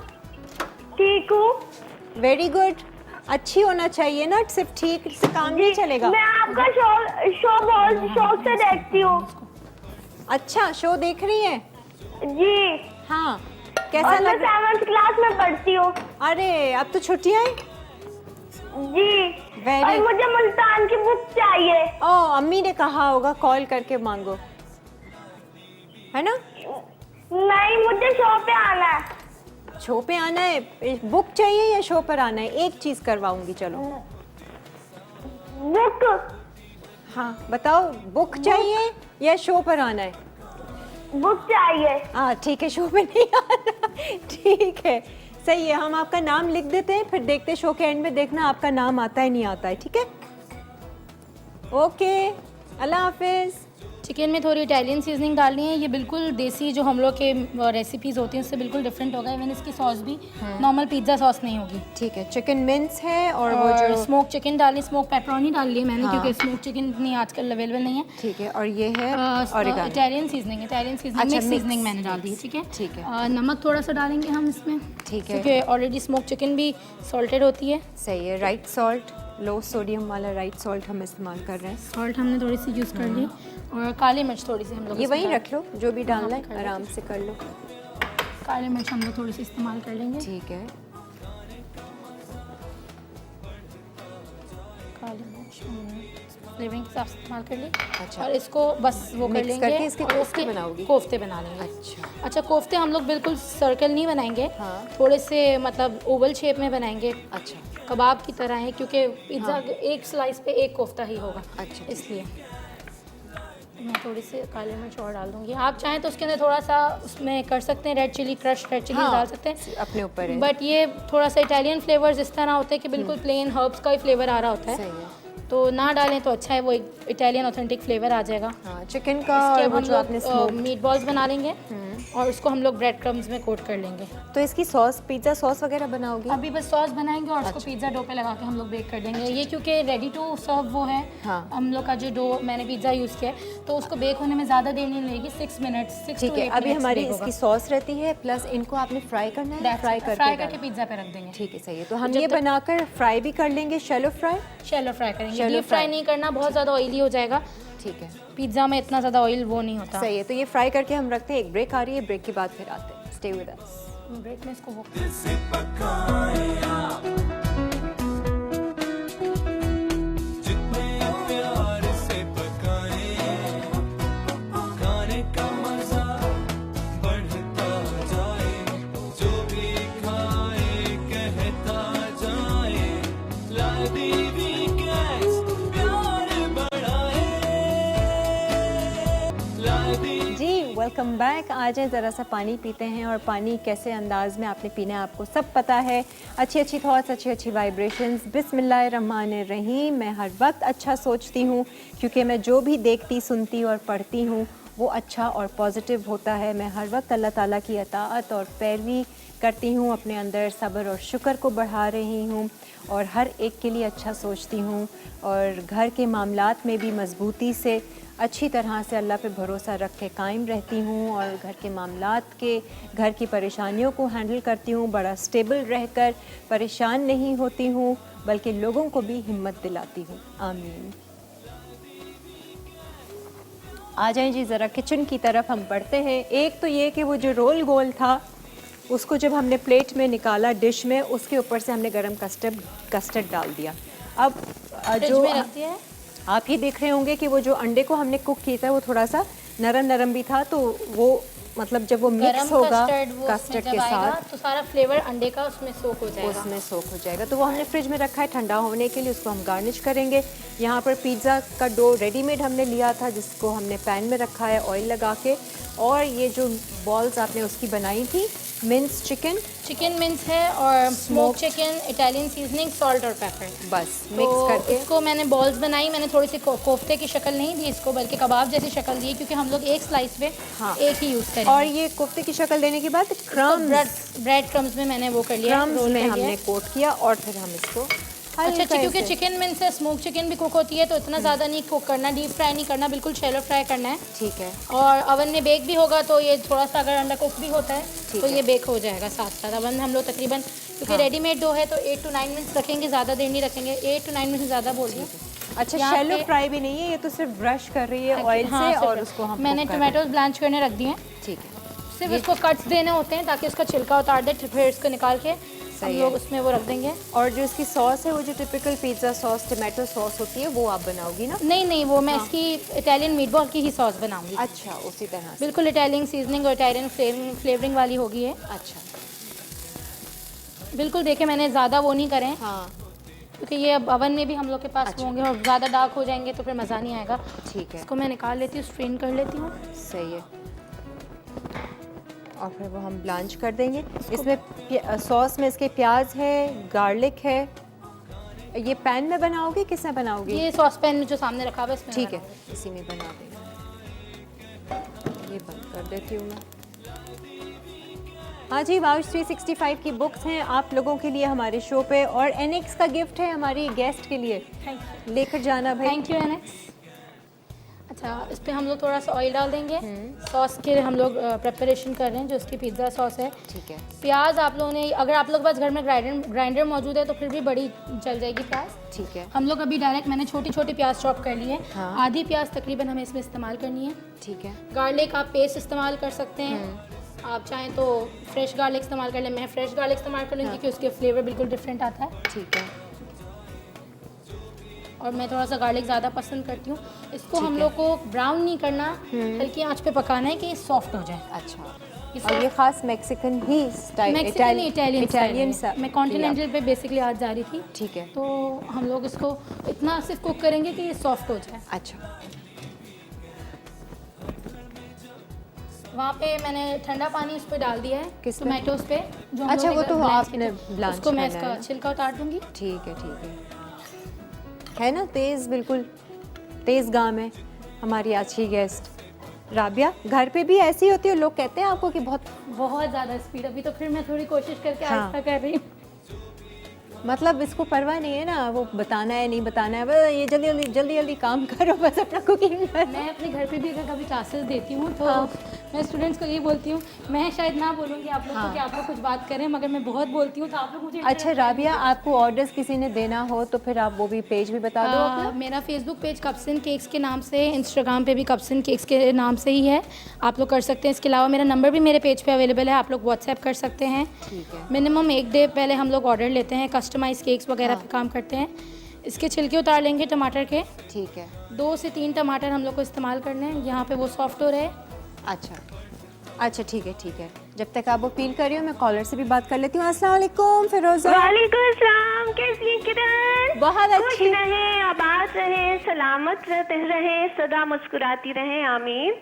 ठीक हूँ। वेरी गुड, अच्छी होना चाहिए ना, सिर्फ ठीक से काम नहीं चलेगा। मैं आपका शो बहुत शौक से देखती हूँ। अच्छा, शो देख रही है? जी। हाँ, कैसा और मैं लग रहा? 7th क्लास में पढ़ती हूँ। अरे, अब तो छुट्टियाँ हैं? जी। वेरी मुझे मुल्तान की बुक चाहिए। ओ अम्मी ने कहा होगा कॉल करके मांगो, है ना? नहीं, मुझे शो पे आना है। शो पे आना है? बुक चाहिए या शो पर आना है? एक चीज करवाऊंगी, चलो। बुक। हाँ बताओ, बुक चाहिए या शो पर आना है? बुक चाहिए। हाँ ठीक है, शो पे नहीं आना। ठीक है, सही है। हम आपका नाम लिख देते हैं, फिर देखते हैं शो के एंड में, देखना आपका नाम आता है नहीं आता है, ठीक है? ओके, अल्लाह हाफिज। चिकन में थोड़ी इटालियन सीजनिंग डालनी है। ये बिल्कुल देसी जो हम लोग के रेसिपीज़ होती हैं उससे बिल्कुल डिफरेंट होगा। इवन इसकी सॉस भी नॉर्मल पिज्ज़ा सॉस नहीं होगी। ठीक है, चिकन मिंस है और वो और जो स्मोक चिकन डाली, स्मोक पेपरोनी डाल ली है मैंने, हाँ। क्योंकि स्मोक चिकन इतनी आजकल अवेलेबल नहीं है। ठीक है, और ये है ओरिगानो। इटालियन सीजनिंग अच्छा, मिक्स mix। सीजनिंग मैंने डाल दी है, ठीक है। ठीक है। नमक थोड़ा सा डालेंगे हम इसमें, ठीक है। क्योंकि ऑलरेडी स्मोक चिकन भी सॉल्टेड होती है। सही है। राइट सॉल्ट, लो सोडियम वाला राइट सॉल्ट हम इस्तेमाल कर रहे हैं। सॉल्ट हमने थोड़ी सी यूज़ कर ली, और काली मिर्च थोड़ी सी हम लोग ये इसमें वहीं डाल- रख लो, जो भी डालना कर है लो। आराम से कर लो। काली मिर्च हम लोग थोड़ी सी इस्तेमाल कर लेंगे। ठीक है, काली मिर्च फ्लेवरिंग के साथ इस्तेमाल कर ली। अच्छा। और इसको बस वो कर Mix लेंगे करके इसके और कोफ्ते इसके बनाओगी? कोफ्ते बना लेंगे। अच्छा, कोफ्ते हम लोग बिल्कुल सर्कल नहीं बनाएंगे, हाँ। थोड़े से मतलब ओवल शेप में बनाएंगे, अच्छा कबाब की तरह है, क्योंकि पिज्ज़ा हाँ। एक स्लाइस पे एक कोफ्ता ही होगा। अच्छा। इसलिए मैं थोड़ी सी काली मिर्च और डाल दूंगी। आप चाहें तो उसके अंदर थोड़ा सा उसमें कर सकते हैं red chilli, crush red chilli हाँ, डाल सकते हैं, अपने ऊपर है। बट ये थोड़ा सा इटालियन फ्लेवर्स इस तरह होते हैं कि बिल्कुल प्लेन हर्ब्स का ही फ्लेवर आ रहा होता है, सही है। तो ना डालें तो अच्छा है, वो एक इटालियन ऑथेंटिक फ्लेवर आ जाएगा। हाँ, चिकन का इसके और अब वो हम जो आपने लोग स्मोक, मीट बॉल्स बना लेंगे और उसको हम लोग ब्रेड क्रम्स में कोट कर लेंगे। तो इसकी सॉस, पिज्ज़ा सॉस वगैरह बनाओगी? अभी बस सॉस बनाएंगे और उसको पिज्ज़ा डो पे लगा के हम लोग बेक कर देंगे। ये क्योंकि रेडी टू सर्व वो है, हाँ। हम लोग का जो डो मैंने पिज्ज़ा यूज़ किया है, तो उसको बेक होने में ज़्यादा देर नहीं लगेगी, 6 मिनट्स, 6 ठीक to है, 8 अभी minutes हमारी bake इसकी होगा। सॉस रहती है, प्लस इनको आपने फ्राई करना है, फ्राई फ्राई करके करके पिज्ज़ा पे रख देंगे। ठीक है, सही है। तो हम जब ये तक- बनाकर फ्राई भी कर लेंगे, शैलो फ्राई। शैलो फ्राई करेंगे, Shallow डीप फ्राई fry। नहीं करना, बहुत ज़्यादा ऑयली हो जाएगा। ठीक है, पिज्ज़ा में इतना ज़्यादा ऑयल वो नहीं होता। सही है। तो ये फ्राई करके हम रखते हैं, एक ब्रेक आ रही है, ब्रेक के बाद फिर आते हैं। Stay with us. ब्रेक में इसको वो दिल से पकाए आप, जितने प्यार से पकाए, खाने का मजा बढ़ता जाए, जो भी खाए कहता जाए, ला दीदी गैस प्यार बढ़ाए, ला दी जी वेलकम बैक। आ जाए, ज़रा सा पानी पीते हैं, और पानी कैसे अंदाज में आपने पीना है आपको सब पता है। अच्छी अच्छी थॉट्स, अच्छी अच्छी वाइब्रेशंस। बिस्मिल्लाहिर्रहमानिर्रहीम। मैं हर वक्त अच्छा सोचती हूँ, क्योंकि मैं जो भी देखती, सुनती और पढ़ती हूँ वो अच्छा और पॉजिटिव होता है। मैं हर वक्त अल्लाह ताला की अताअत और पैरवी करती हूँ, अपने अंदर सब्र और शुक्र को बढ़ा रही हूँ, और हर एक के लिए अच्छा सोचती हूँ, और घर के मामलात में भी मजबूती से अच्छी तरह से अल्लाह पे भरोसा रख के कायम रहती हूँ, और घर के मामलात के, घर की परेशानियों को हैंडल करती हूँ। बड़ा स्टेबल रहकर परेशान नहीं होती हूँ, बल्कि लोगों को भी हिम्मत दिलाती हूँ। आमीन। आ जाएं जी, ज़रा किचन की तरफ हम बढ़ते हैं। एक तो ये कि वो जो रोल गोल था, उसको जब हमने प्लेट में निकाला डिश में, उसके ऊपर से हमने गरम कस्टर्ड डाल दिया। अब फ्रिज जो में रख दिया है। आप ही देख रहे होंगे कि वो जो अंडे को हमने कुक किया था वो थोड़ा सा नरम नरम भी था, तो वो मतलब जब वो मिक्स गरम होगा कस्टर्ड वो उसमें कस्टर्ड जब के आएगा, साथ, तो सारा फ्लेवर अंडे का उसमें सोक हो जाएगा। उसमें सोख हो जाएगा। तो वो हमने फ्रिज में रखा है ठंडा होने के लिए, उसको हम गार्निश करेंगे। यहाँ पर पिज़्ज़ा का डो रेडीमेड हमने लिया था, जिसको हमने पैन में रखा है ऑयल लगा के, और ये जो बॉल्स आपने उसकी बनाई थी, मिन्स चिकन मिन्स है और smoke chicken, Italian seasoning, salt और पेपर, बस तो मिक्स करके। इसको मैंने बॉल्स बनाई। मैंने थोड़ी सी कोफ्ते की शक्ल नहीं दी इसको, बल्कि कबाब जैसी शक्ल दी, क्योंकि हम लोग एक स्लाइस पे हाँ। एक ही यूज़ करेंगे। और ये कोफ्ते की शक्ल देने के बाद ब्रेड क्रम्स में मैंने वो कर लिया, क्रम्स रोल में कर लिया हमने है। कोट किया, और फिर हम इसको अच्छा, हल्का क्योंकि ऐसे- चिकन मिन्स है, स्मोक चिकन भी कुक होती है, तो इतना ज़्यादा नहीं कुक करना, डीप फ्राई नहीं करना, बिल्कुल शैलो फ्राई करना है। ठीक है, और अवन में बेक भी होगा, तो ये थोड़ा सा अगर अंडा कुक भी होता है ठीक तो है। ये बेक हो जाएगा साथ साथ। अवन हम लोग तकरीबन, क्योंकि हाँ। रेडीमेड डो है, तो 8 to 9 मिनट्स रखेंगे, ज़्यादा देर नहीं रखेंगे। 8 to 9 मिनट्स ज़्यादा बोल दिया। अच्छा, यहाँ शैलो पे- फ्राई भी नहीं है, ये तो सिर्फ ब्रश कर रही है ऑयल हाँ, से, और सिर्फ उसको हम मैंने cook कर रहे हैं। टोमेटोज ब्लांच करने रख दिए हैं, ठीक है, सिर्फ इसको कट्स देने होते हैं ताकि उसका छिलका उतार दे, फिर इसको निकाल के हम सही लोग है। उसमें वो रख देंगे। और जो इसकी सॉस है वो जो typical pizza sauce tomato sauce होती है वो आप बनाओगी ना? नहीं नहीं, वो मैं इसकी इटालियन मीटबॉल की ही सॉस बनाऊंगी। अच्छा, उसी तरह से। बिल्कुल इटालियन सीजनिंग और इटालियन फ्लेवरिंग वाली होगी ये। अच्छा, बिल्कुल देखे मैंने ज़्यादा वो नहीं करें, हाँ क्योंकि ये अब ओवन में भी हम लोग के पास होंगे और ज़्यादा डार्क हो जाएंगे तो फिर मज़ा नहीं आएगा। ठीक है, इसको मैं निकाल लेती हूँ, स्ट्रेन कर लेती हूँ। सही है। और फिर वो हम ब्लांच कर देंगे। इसमें सॉस में इसके प्याज है, गार्लिक है। ये पैन में बनाओगे, किस में बनाओगे? ये सॉस पैन में जो सामने रखा हुआ है इसमें ठीक है, बनाऊंगी। इसी में बना देंगे। ये बंद कर देती हूँ मैं। हाँ जी, वाउच 365 की बुक्स हैं आप लोगों के लिए हमारे शो पे, और एनेक्स का गिफ्ट है हमारी गेस्ट के लिए, लेकर जाना भाई। Thank you annex. अच्छा, इस पे हम लोग थोड़ा सा ऑयल डाल देंगे। सॉस के हम लोग प्रिपरेशन कर रहे हैं जो इसकी पिज़्ज़ा सॉस है। ठीक है, प्याज आप लोगों ने, अगर आप लोग के पास घर में ग्राइंडर मौजूद है तो फिर भी बड़ी चल जाएगी प्याज। ठीक है, हम लोग अभी डायरेक्ट मैंने छोटी छोटी प्याज चॉप कर ली है। हाँ। आधी प्याज तकरीबन हमें इसमें इस्तेमाल करनी है। ठीक है, गार्लिक आप पेस्ट इस्तेमाल कर सकते हैं, आप चाहें तो फ्रेश गार्लिक इस्तेमाल कर लें। मैं फ्रेश गार्लिक इस्तेमाल कर लूँगी क्योंकि उसके फ्लेवर बिल्कुल डिफरेंट आता है। ठीक है, और मैं थोड़ा सा गार्लिक ज़्यादा पसंद करती हूँ। इसको हम लोग को ब्राउन नहीं करना, हल्की आंच पे पकाना है कि ये सॉफ्ट हो जाए। अच्छा। और ये खास मैक्सिकन ही स्टाइल, मैक्सिकन इटालियन इटालियन मैं कॉन्टिनेंटल पे बेसिकली आज जा रही थी। ठीक है, तो हम लोग इसको इतना सिर्फ कुक करेंगे कि ये सॉफ्ट हो जाए। अच्छा। वहाँ पे मैंने ठंडा पानी उस पर डाल दिया है, किस पे? टोमेटोज पे जो हम अच्छा, लोग वो ने तो blanch आपने किया था। blanch उसको मैं करना है इसका ना? छिलका उतार दूंगी। ठीक है ना, तेज़, बिल्कुल तेज़ गाम है हमारी आज की गेस्ट राबिया। घर पे भी ऐसी होती है? लोग कहते हैं आपको कि बहुत ज़्यादा स्पीड, अभी तो फिर मैं थोड़ी कोशिश करके हाँ। आहिस्ता कर रही हूँ। मतलब इसको परवाह नहीं है ना वो बताना है नहीं बताना है, बस ये जल्दी जल्दी काम करो, बस अपना कुकिंग करो। मैं अपने घर पे भी अगर कभी क्लासेस देती हूँ तो हाँ। मैं स्टूडेंट्स को यही बोलती हूँ, मैं शायद ना बोलूँगी आप लोग हाँ। को कि आप लोग कुछ बात करें, मगर मैं बहुत बोलती हूँ तो आप लोग मुझे अच्छा राबिया, आपको ऑर्डर्स किसी ने देना हो तो फिर आप वो भी पेज भी बता दो अपना। मेरा फेसबुक पेज कप्सन केक्स के नाम से, इंस्टाग्राम पे भी कप्सन केक्स के नाम से ही है, आप लोग कर सकते हैं। इसके अलावा मेरा नंबर भी मेरे पेज पे अवेलेबल है, आप लोग व्हाट्सएप कर सकते हैं। ठीक है, मिनिमम 1 डे पहले हम लोग ऑर्डर लेते हैं, कस्टमाइज केक्स वगैरह पे काम करते हैं। इसके छिलके उतार लेंगे टमाटर के, ठीक है, 2 से 3 टमाटर हम लोग को इस्तेमाल करने हैं यहाँ पे वो सॉफ्ट हो रहे। अच्छा ठीक है। जब तक आप वो पील कर रही हो मैं कॉलर से भी बात कर लेती हूँ। अस्सलाम वालेकुम फिरोजा। वालेकुम अस्सलाम, कैसी हैं किरण? बहुत खुश अच्छी। रहें, आबाद रहें, सलामत रहें, सदा मुस्कुराती रहें, आमीन।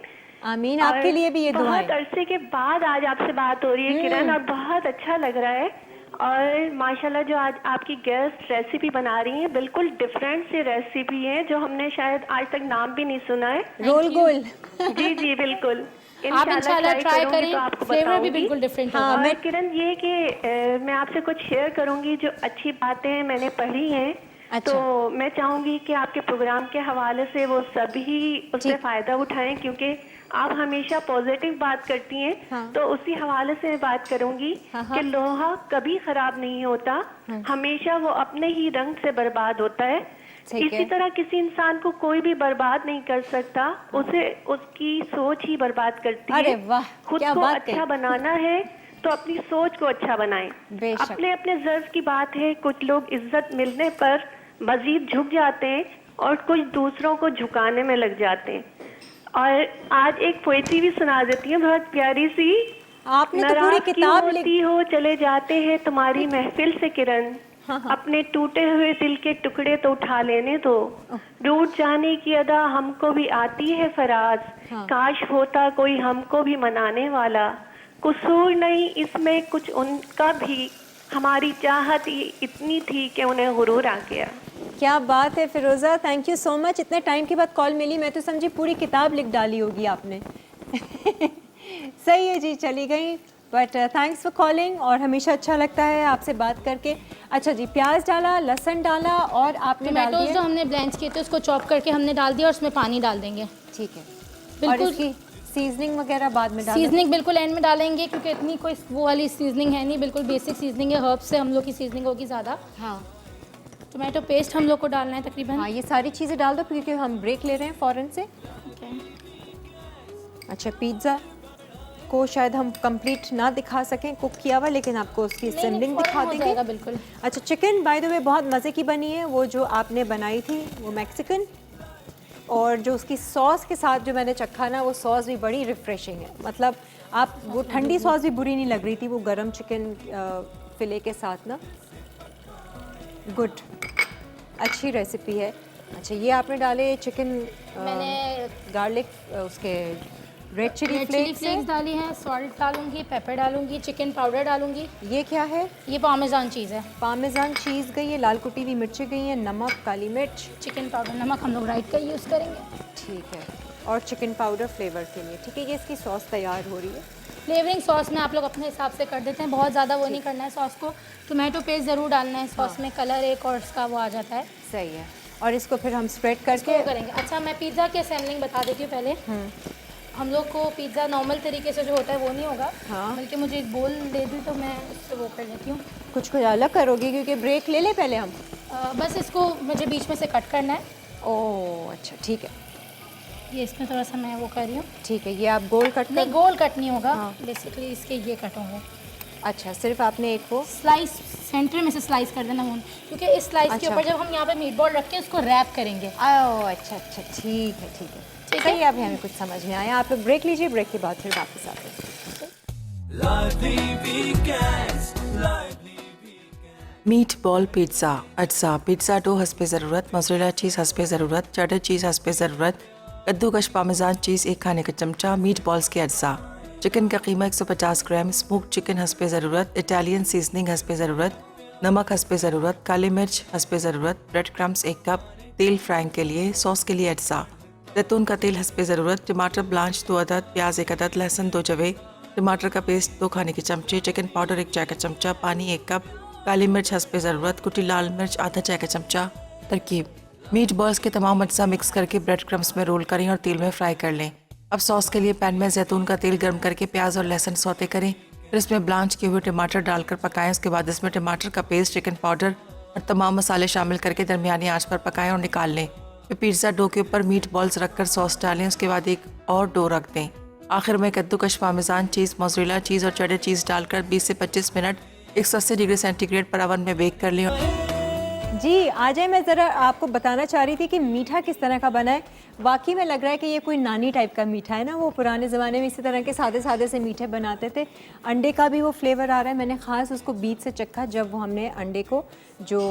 आमीन, आपके लिए भी ये दुआएं। बहुत अरसे के बाद आज आपसे बात हो रही है किरण, और बहुत अच्छा लग रहा है। और माशाल्लाह जो आज आपकी गेस्ट रेसिपी बना रही हैं, बिल्कुल डिफरेंट सी रेसिपी है जो हमने शायद आज तक नाम भी नहीं सुना है। रोल गोल। जी जी बिल्कुल, आप इंशाल्लाह ट्राई करूंगी करें, तो आपको फ्लेवर भी बताऊंगी। बिल्कुल डिफरेंट हाँ, होगा। मैं किरण ये कि मैं आपसे कुछ शेयर करूंगी जो अच्छी बातें मैंने पढ़ी हैं। अच्छा। तो मैं चाहूंगी कि आपके प्रोग्राम के हवाले से वो सभी उससे फायदा उठाएं, क्योंकि आप हमेशा पॉजिटिव बात करती हैं। हाँ। तो उसी हवाले से मैं बात करूंगी हाँ। कि लोहा कभी खराब नहीं होता, हमेशा वो अपने ही रंग से बर्बाद होता है। ठीक इसी है। तरह किसी इंसान को कोई भी बर्बाद नहीं कर सकता, उसे उसकी सोच ही बर्बाद करती अरे है। वाह, खुद क्या को बात अच्छा कही। बनाना है तो अपनी सोच को अच्छा बनाएं। बेशक। अपने अपने ज़र्फ की बात है, कुछ लोग इज्जत मिलने पर मजीद झुक जाते हैं और कुछ दूसरों को झुकाने में लग जाते हैं। और आज एक पोएट्री भी सुना देती हूँ, बहुत प्यारी सी। आपने तो पूरी नाराज क्यों किताब होती हो, चले जाते हैं तुम्हारी महफिल से किरण। हाँ। अपने टूटे हुए दिल के टुकड़े तो उठा लेने दो। रूठ जाने की अदा हमको भी आती है फराज। हाँ। काश होता कोई हमको भी मनाने वाला। कसूर नहीं इसमें कुछ उनका भी, हमारी चाहत ही इतनी थी कि उन्हें गुरूर आ गया। क्या बात है फिरोजा, थैंक यू सो मच। इतने टाइम के बाद कॉल मिली, मैं तो समझी पूरी किताब लिख डाली होगी आपने। सही है जी, चली गई, बट थैंक्स फॉर कॉलिंग, और हमेशा अच्छा लगता है आपसे बात करके। अच्छा जी, प्याज डाला, लहसुन डाला, और आपने डाल टोमेटोज दिए। जो हमने ब्लेंच किए थे उसको चॉप करके हमने डाल दिया और उसमें पानी डाल देंगे। ठीक है, और बिल्कुल। इसकी सीजनिंग वगैरह बाद में डालें। सीजनिंग बिल्कुल एंड में डालेंगे क्योंकि इतनी कोई वो वाली सीजनिंग है नहीं, बिल्कुल बेसिक सीजनिंग है, हर्ब्स से हम लोग की सीजनिंग होगी ज़्यादा। हाँ टोमेटो पेस्ट हम लोग को डालना है तकरीबन। हाँ, ये सारी चीज़ें डाल दो क्योंकि हम ब्रेक ले रहे हैं फ़ौरन से। Okay. अच्छा, पिज़्ज़ा आपको शायद हम कंप्लीट ना दिखा सकें कुक किया हुआ, लेकिन आपको उसकी असेंबलिंग दिखा हो देंगे। जाएगा बिल्कुल। अच्छा, चिकन बाय द वे बहुत मज़े की बनी है, वो जो आपने बनाई थी वो मैक्सिकन, और जो उसकी सॉस के साथ जो मैंने चखा ना, वो सॉस भी बड़ी रिफ़्रेशिंग है। मतलब आप वो ठंडी सॉस भी बुरी नहीं लग रही थी, वो गरम चिकन फिले के साथ ना, गुड, अच्छी रेसिपी है। अच्छा, ये आपने डाले चिकन, मैंने गार्लिक, उसके रेड चिली फ्लेक्स फ्लेक्स डाली हैं, सॉल्ट डालूंगी, पेपर डालूंगी, चिकन पाउडर डालूंगी। ये क्या है? ये पामेजान चीज़ है। पामेजान चीज़ गई है, लाल कुटी हुई मिर्ची गई है, नमक, काली मिर्च, चिकन पाउडर, नमक हम लोग राइट का यूज़ करेंगे। ठीक है, और चिकन पाउडर फ्लेवर के लिए। ठीक है, ये इसकी सॉस तैयार हो रही है। फ्लेवरिंग सॉस में आप लोग अपने हिसाब से कर देते हैं, बहुत ज़्यादा वो नहीं करना है सॉस को। टोमेटो पेस्ट ज़रूर डालना है सॉस में, कलर एक और इसका वो आ जाता है। सही है, और इसको फिर हम स्प्रेड करके इसको करेंगे। अच्छा, मैं पिज़्ज़ा की असेंबलिंग बता देती हूँ पहले। हम लोग को पिज़्ज़ा नॉर्मल तरीके से जो होता है वो नहीं होगा, हाँ। बल्कि मुझे एक बोल दे दी तो मैं उससे वो कर लेती हूँ। कुछ अलग करोगी, क्योंकि ब्रेक ले ले पहले हम। बस इसको मुझे बीच में से कट करना है। ओह अच्छा, ठीक है, ये इसमें थोड़ा सा मैं वो कर रही हूँ। ठीक है, ये आप गोल कट नहीं, कर। गोल कट नहीं होगा, हाँ। बेसिकली इसके ये कट होंगे। अच्छा, सिर्फ आपने एक को स्लाइस सेंटर में से स्लाइस कर देना मून, क्योंकि इस स्लाइस के अच्छा। ऊपर जब हम यहाँ पे मीट बॉल रख के उसको रैप करेंगे। ओह अच्छा अच्छा, ठीक है ठीक है, सही है। अभी हमें कुछ समझ में आया। आप लोग ब्रेक लीजिए, ब्रेक के बाद फिर वापस आते हैं। Lively weekends, lively weekends. Meet ball pizza अज्जा, पिज़्ज़ा डो हस्बे ज़रूरत, मोज़रेला चीज़ हस्बे ज़रूरत, चेडर चीज़ हस्बे ज़रूरत, कद्दूकश पामेजान चीज़ 1 खाने का चमचा, मीट बॉल्स के अज्जा, चिकन का कीमा 150 ग्राम, स्मोक्ड चिकन हस्बे ज़रूरत, इटालियन सीजनिंग हस्बे ज़रूरत, नमक हस्बे ज़रूरत, काली मिर्च हस्बे ज़रूरत, ब्रेड क्रम्स 1 कप, तेल फ्राइंग के लिए, सॉस के लिए अज्जा, जैतून का तेल हस्बे ज़रूरत, टमाटर ब्लांच 2 अदद, प्याज 1 अदद, लहसुन 2 जवे, टमाटर का पेस्ट 2 खाने के चमचे, चिकन पाउडर 1 चाय का चमचा, पानी 1 कप, काली मिर्च हस्बे ज़रूरत, कुटी लाल मिर्च आधा चाय का चमचा। तरकीब: मीट बॉल्स के तमाम अज्जा मिक्स करके ब्रेड क्रम्स में रोल करें और तेल में फ्राई कर लें। अब सॉस के लिए पैन में जैतून का तेल गर्म करके प्याज और लहसुन सौते करें, फिर इसमें ब्लांच किए हुए टमाटर डालकर पकाएं। उसके बाद इसमें टमाटर का पेस्ट, चिकन पाउडर और तमाम मसाले शामिल करके दरमियानी आंच पर पकाएं और निकाल लें। फिर पिज़्ज़ा डो के ऊपर मीट बॉल्स रखकर सॉस डालें। उसके बाद एक और डो रख दें। आखिर में कद्दूकश पामेजान चीज़, मोज़रेला चीज़ और चेडर चीज़ डालकर 20 से 25 मिनट 180 डिग्री सेंटीग्रेड पर ओवन में बेक कर लें। जी आ जाए, मैं ज़रा आपको बताना चाह रही थी कि मीठा किस तरह का बना है। वाकई में लग रहा है कि ये कोई नानी टाइप का मीठा है ना। वो पुराने ज़माने में इसी तरह के सादे सादे से मीठे बनाते थे। अंडे का भी वो फ्लेवर आ रहा है। मैंने ख़ास उसको बीच से चखा जब वो हमने अंडे को जो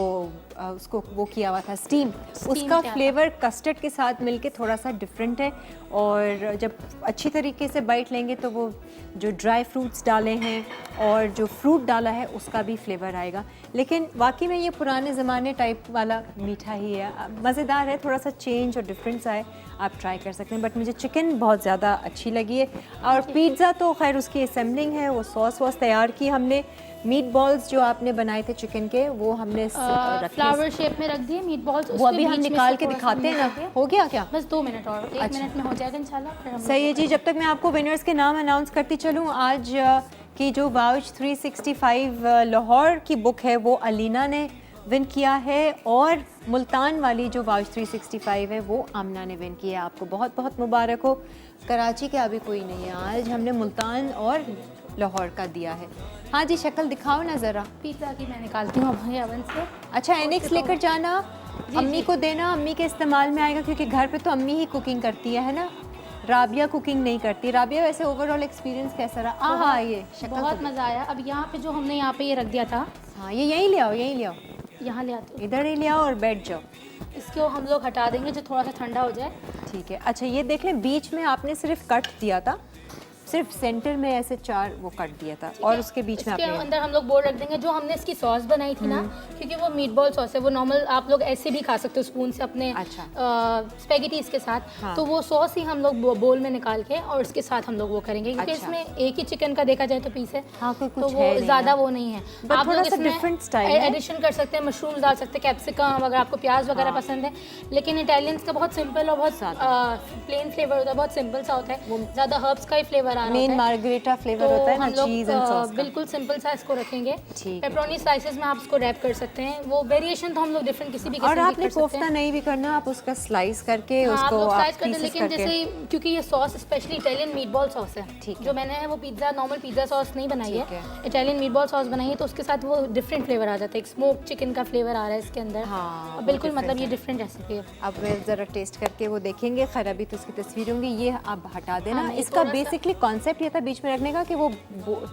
उसको वो किया हुआ था स्टीम, उसका फ्लेवर कस्टर्ड के साथ मिलके थोड़ा सा डिफरेंट है। और जब अच्छी तरीके से बाइट लेंगे तो वो जो ड्राई फ्रूट्स डाले हैं और जो फ्रूट डाला है उसका भी फ्लेवर आएगा। लेकिन वाकई में ये पुराने ज़माने टाइप वाला मीठा ही है। मज़ेदार है, थोड़ा सा चेंज और डिफरेंस आए, आप ट्राई कर सकते हैं। बट मुझे चिकन बहुत ज़्यादा अच्छी लगी है। और पिज़्ज़ा तो खैर उसकी असेंबलिंग है, वो सॉस वॉस तैयार की हमने। मीट बॉल्स जो आपने बनाए थे चिकन के, वो हमने फ्लावर शेप में रख दिए मीट बॉल्स। वो अभी हम निकाल के दिखाते हैं ना। हो गया क्या? बस 2 मिनट और, 1 मिनट में हो जाएगा इंशाल्लाह। फिर हम सही है जी। जब तक मैं आपको विनर्स के नाम अनाउंस करती चलूँ, आज की जो वाउच 365 लाहौर की बुक है वो अलीना ने विन किया है, और मुल्तान वाली जो वाउच 365 है वो आमना ने विन किया है। आपको बहुत बहुत मुबारक हो। कराची के अभी कोई नहीं है, आज हमने मुल्तान और लाहौर का दिया है। हाँ जी, शक्ल दिखाओ ना ज़रा। पिज़्ज़ा की मैं निकालती हूँ अभी ओवन से। अच्छा, एनेक्स लेकर जाना, अम्मी को देना, अम्मी के इस्तेमाल में आएगा, क्योंकि घर पे तो अम्मी ही कुकिंग करती है ना। राबिया कुकिंग नहीं करती। राबिया, वैसे ओवरऑल एक्सपीरियंस कैसा रहा? हाँ, ये शक्ल बहुत मज़ा आया। अब यहाँ पे जो हमने यहाँ पे ये रख दिया था, हाँ, ये यहीं ले आओ, यहीं ले आओ, यहाँ ले आते इधर ही ले आओ और बैठ जाओ। इसको हम लोग हटा देंगे जो थोड़ा सा ठंडा हो जाए। ठीक है। अच्छा, ये देख लें, बीच में आपने सिर्फ कट दिया था, सिर्फ सेंटर में ऐसे 4 वो कट दिया था, और उसके बीच में इसके आपने अंदर हम लोग बोर्ड रख देंगे जो हमने इसकी सॉस बनाई थी ना, क्योंकि वो मीट बॉल सॉस है, वो नॉर्मल आप लोग ऐसे भी खा सकते हो स्पून से अपने अच्छा। स्पेगेटीज के साथ। हाँ। तो वो सॉस ही हम लोग बोल में निकाल के और इसके साथ हम लोग वो करेंगे, क्योंकि अच्छा। इसमें एक ही चिकन का देखा जाए तो पीस है। हाँ, कोई तो कुछ वो है नहीं ज़्यादा ना। वो नहीं है। But आप थोड़ा लोग सा इसमें different style है। एडिशन कर सकते हैं, मशरूम डाल सकते हैं, कैप्सिकम, अगर आपको प्याज वगैरह पसंद है। लेकिन इटालियंस का बहुत सिंपल और बहुत प्लेन फ्लेवर होता है, बहुत सिंपल सा होता है, ज़्यादा हर्ब्स का ही फ्लेवर आ रहा मेन है। मार्गरेटा फ्लेवर तो होता है ना, हम लोग चीज एंड सॉस का। बिल्कुल सिंपल सा इसको रखेंगे। ठीक है, पेपरोनी स्लाइसेस में आप इसको रैप कर सकते हैं। वो वेरिएशन तो हम लोग डिफरेंट किसी भी और किस्म की आपने कर सकते कोफ्ता हैं। नहीं भी करना, आप उसका स्लाइस करके हाँ, आप उसको लोग आप स्लाइस कर दें, पीसेस लेकिन करके। जैसे क्योंकि ये sauce specially Italian meatball sauce है, ठीक है। जो मैंने है वो पिज्ज़ा नॉर्मल पिज्ज़ा सॉस नहीं बनाई ठीक है, है। इटालियन मीटबॉल सॉस बनाई है, तो उसके साथ वो डिफरेंट फ्लेवर आ जाता है। एक स्मोक चिकन का फ्लेवर आ रहा है इसके अंदर। हाँ, और वो बिल्कुल different मतलब ये है। डिफरेंट रेसिपी है। अब मैं ज़रा टेस्ट करके वो देखेंगे। खैर अभी तो उसकी तस्वीर होंगी, ये आप हटा देना। हाँ, ये इसका थोड़ा सा- बेसिकली कॉन्सेप्ट ये था बीच में रखने का कि वो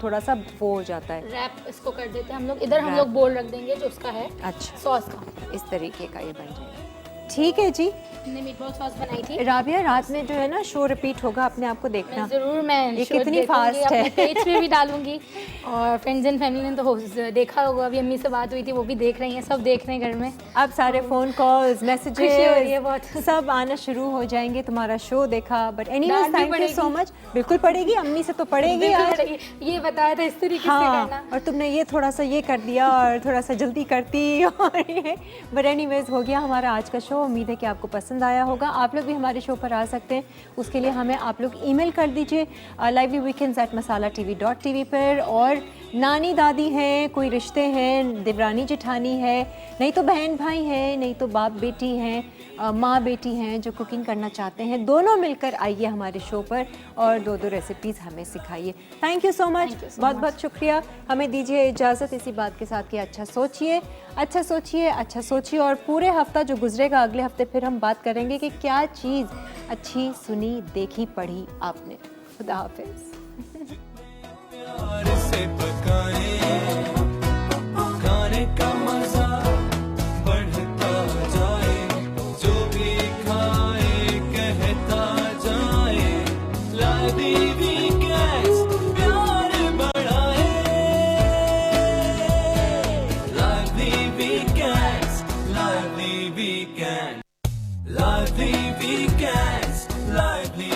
थोड़ा सा वो हो जाता है। रैप इसको कर देते हैं हम लोग। इधर हम Wrap। लोग बोल रख देंगे जो उसका है अच्छा, सॉस का। इस तरीके का ये बन जाएगा। ठीक है जी। हमने मीटबॉल सॉस बनाई थी। राबिया, रात में जो है ना शो रिपीट होगा, अपने आप को देखना। ज़रूर मैं ये शो कितनी देखूंगी, fast है। अपने पेज पे भी डालूंगी। और फ्रेंड्स एंड फैमिली ने तो देखा होगा, अभी अम्मी से बात हुई थी, वो भी देख रही हैं, सब देख रहे हैं घर में। अब सारे फोन कॉल्स, खुशी हो रही है मैसेजेस बहुत। सब आना शुरू हो जाएंगे। तुम्हारा शो देखा, बट एनीवेज डांट भी थैंक यू पड़ेगी। So much. बिल्कुल पड़ेगी, अम्मी से तो पड़ेगी बिल्कुल यार। पड़ेगी। ये बताया था इस तरीके से हाँ, करना। और तुमने ये थोड़ा सा ये कर दिया और थोड़ा सा जल्दी करती और ये, बट एनीवेज हो गया हमारा आज का शो। उम्मीद है कि आपको पसंद आया होगा। आप लोग भी हमारे शो पर आ सकते हैं, उसके लिए हमें आप लोग ईमेल कर दीजिए livelyweekends@masalatv.tv पर। और नानी दादी हैं, कोई रिश्ते हैं, देवरानी जेठानी है, नहीं तो बहन भाई हैं, नहीं तो बाप बेटी हैं, माँ बेटी हैं जो कुकिंग करना चाहते हैं, दोनों मिलकर आइए हमारे शो पर और दो दो रेसिपीज़ हमें सिखाइए। थैंक यू सो मच, बहुत बहुत शुक्रिया। हमें दीजिए इजाज़त इसी बात के साथ कि अच्छा सोचिए, अच्छा सोचिए, अच्छा सोचिए। और पूरे हफ्ता जो गुजरेगा, अगले हफ्ते फिर हम बात करेंगे कि क्या चीज़ अच्छी सुनी देखी पढ़ी आपने। खुदा हाफिज़। प्यार से पकाएं, खाने का मजा बढ़ता जाए, जो भी खाए कहता जाए, लादी वीकेंड्स प्यार बढ़ाए, लादी वीकेंड्स, लादी वीकेंड, लादी वीकेंड्स, लादी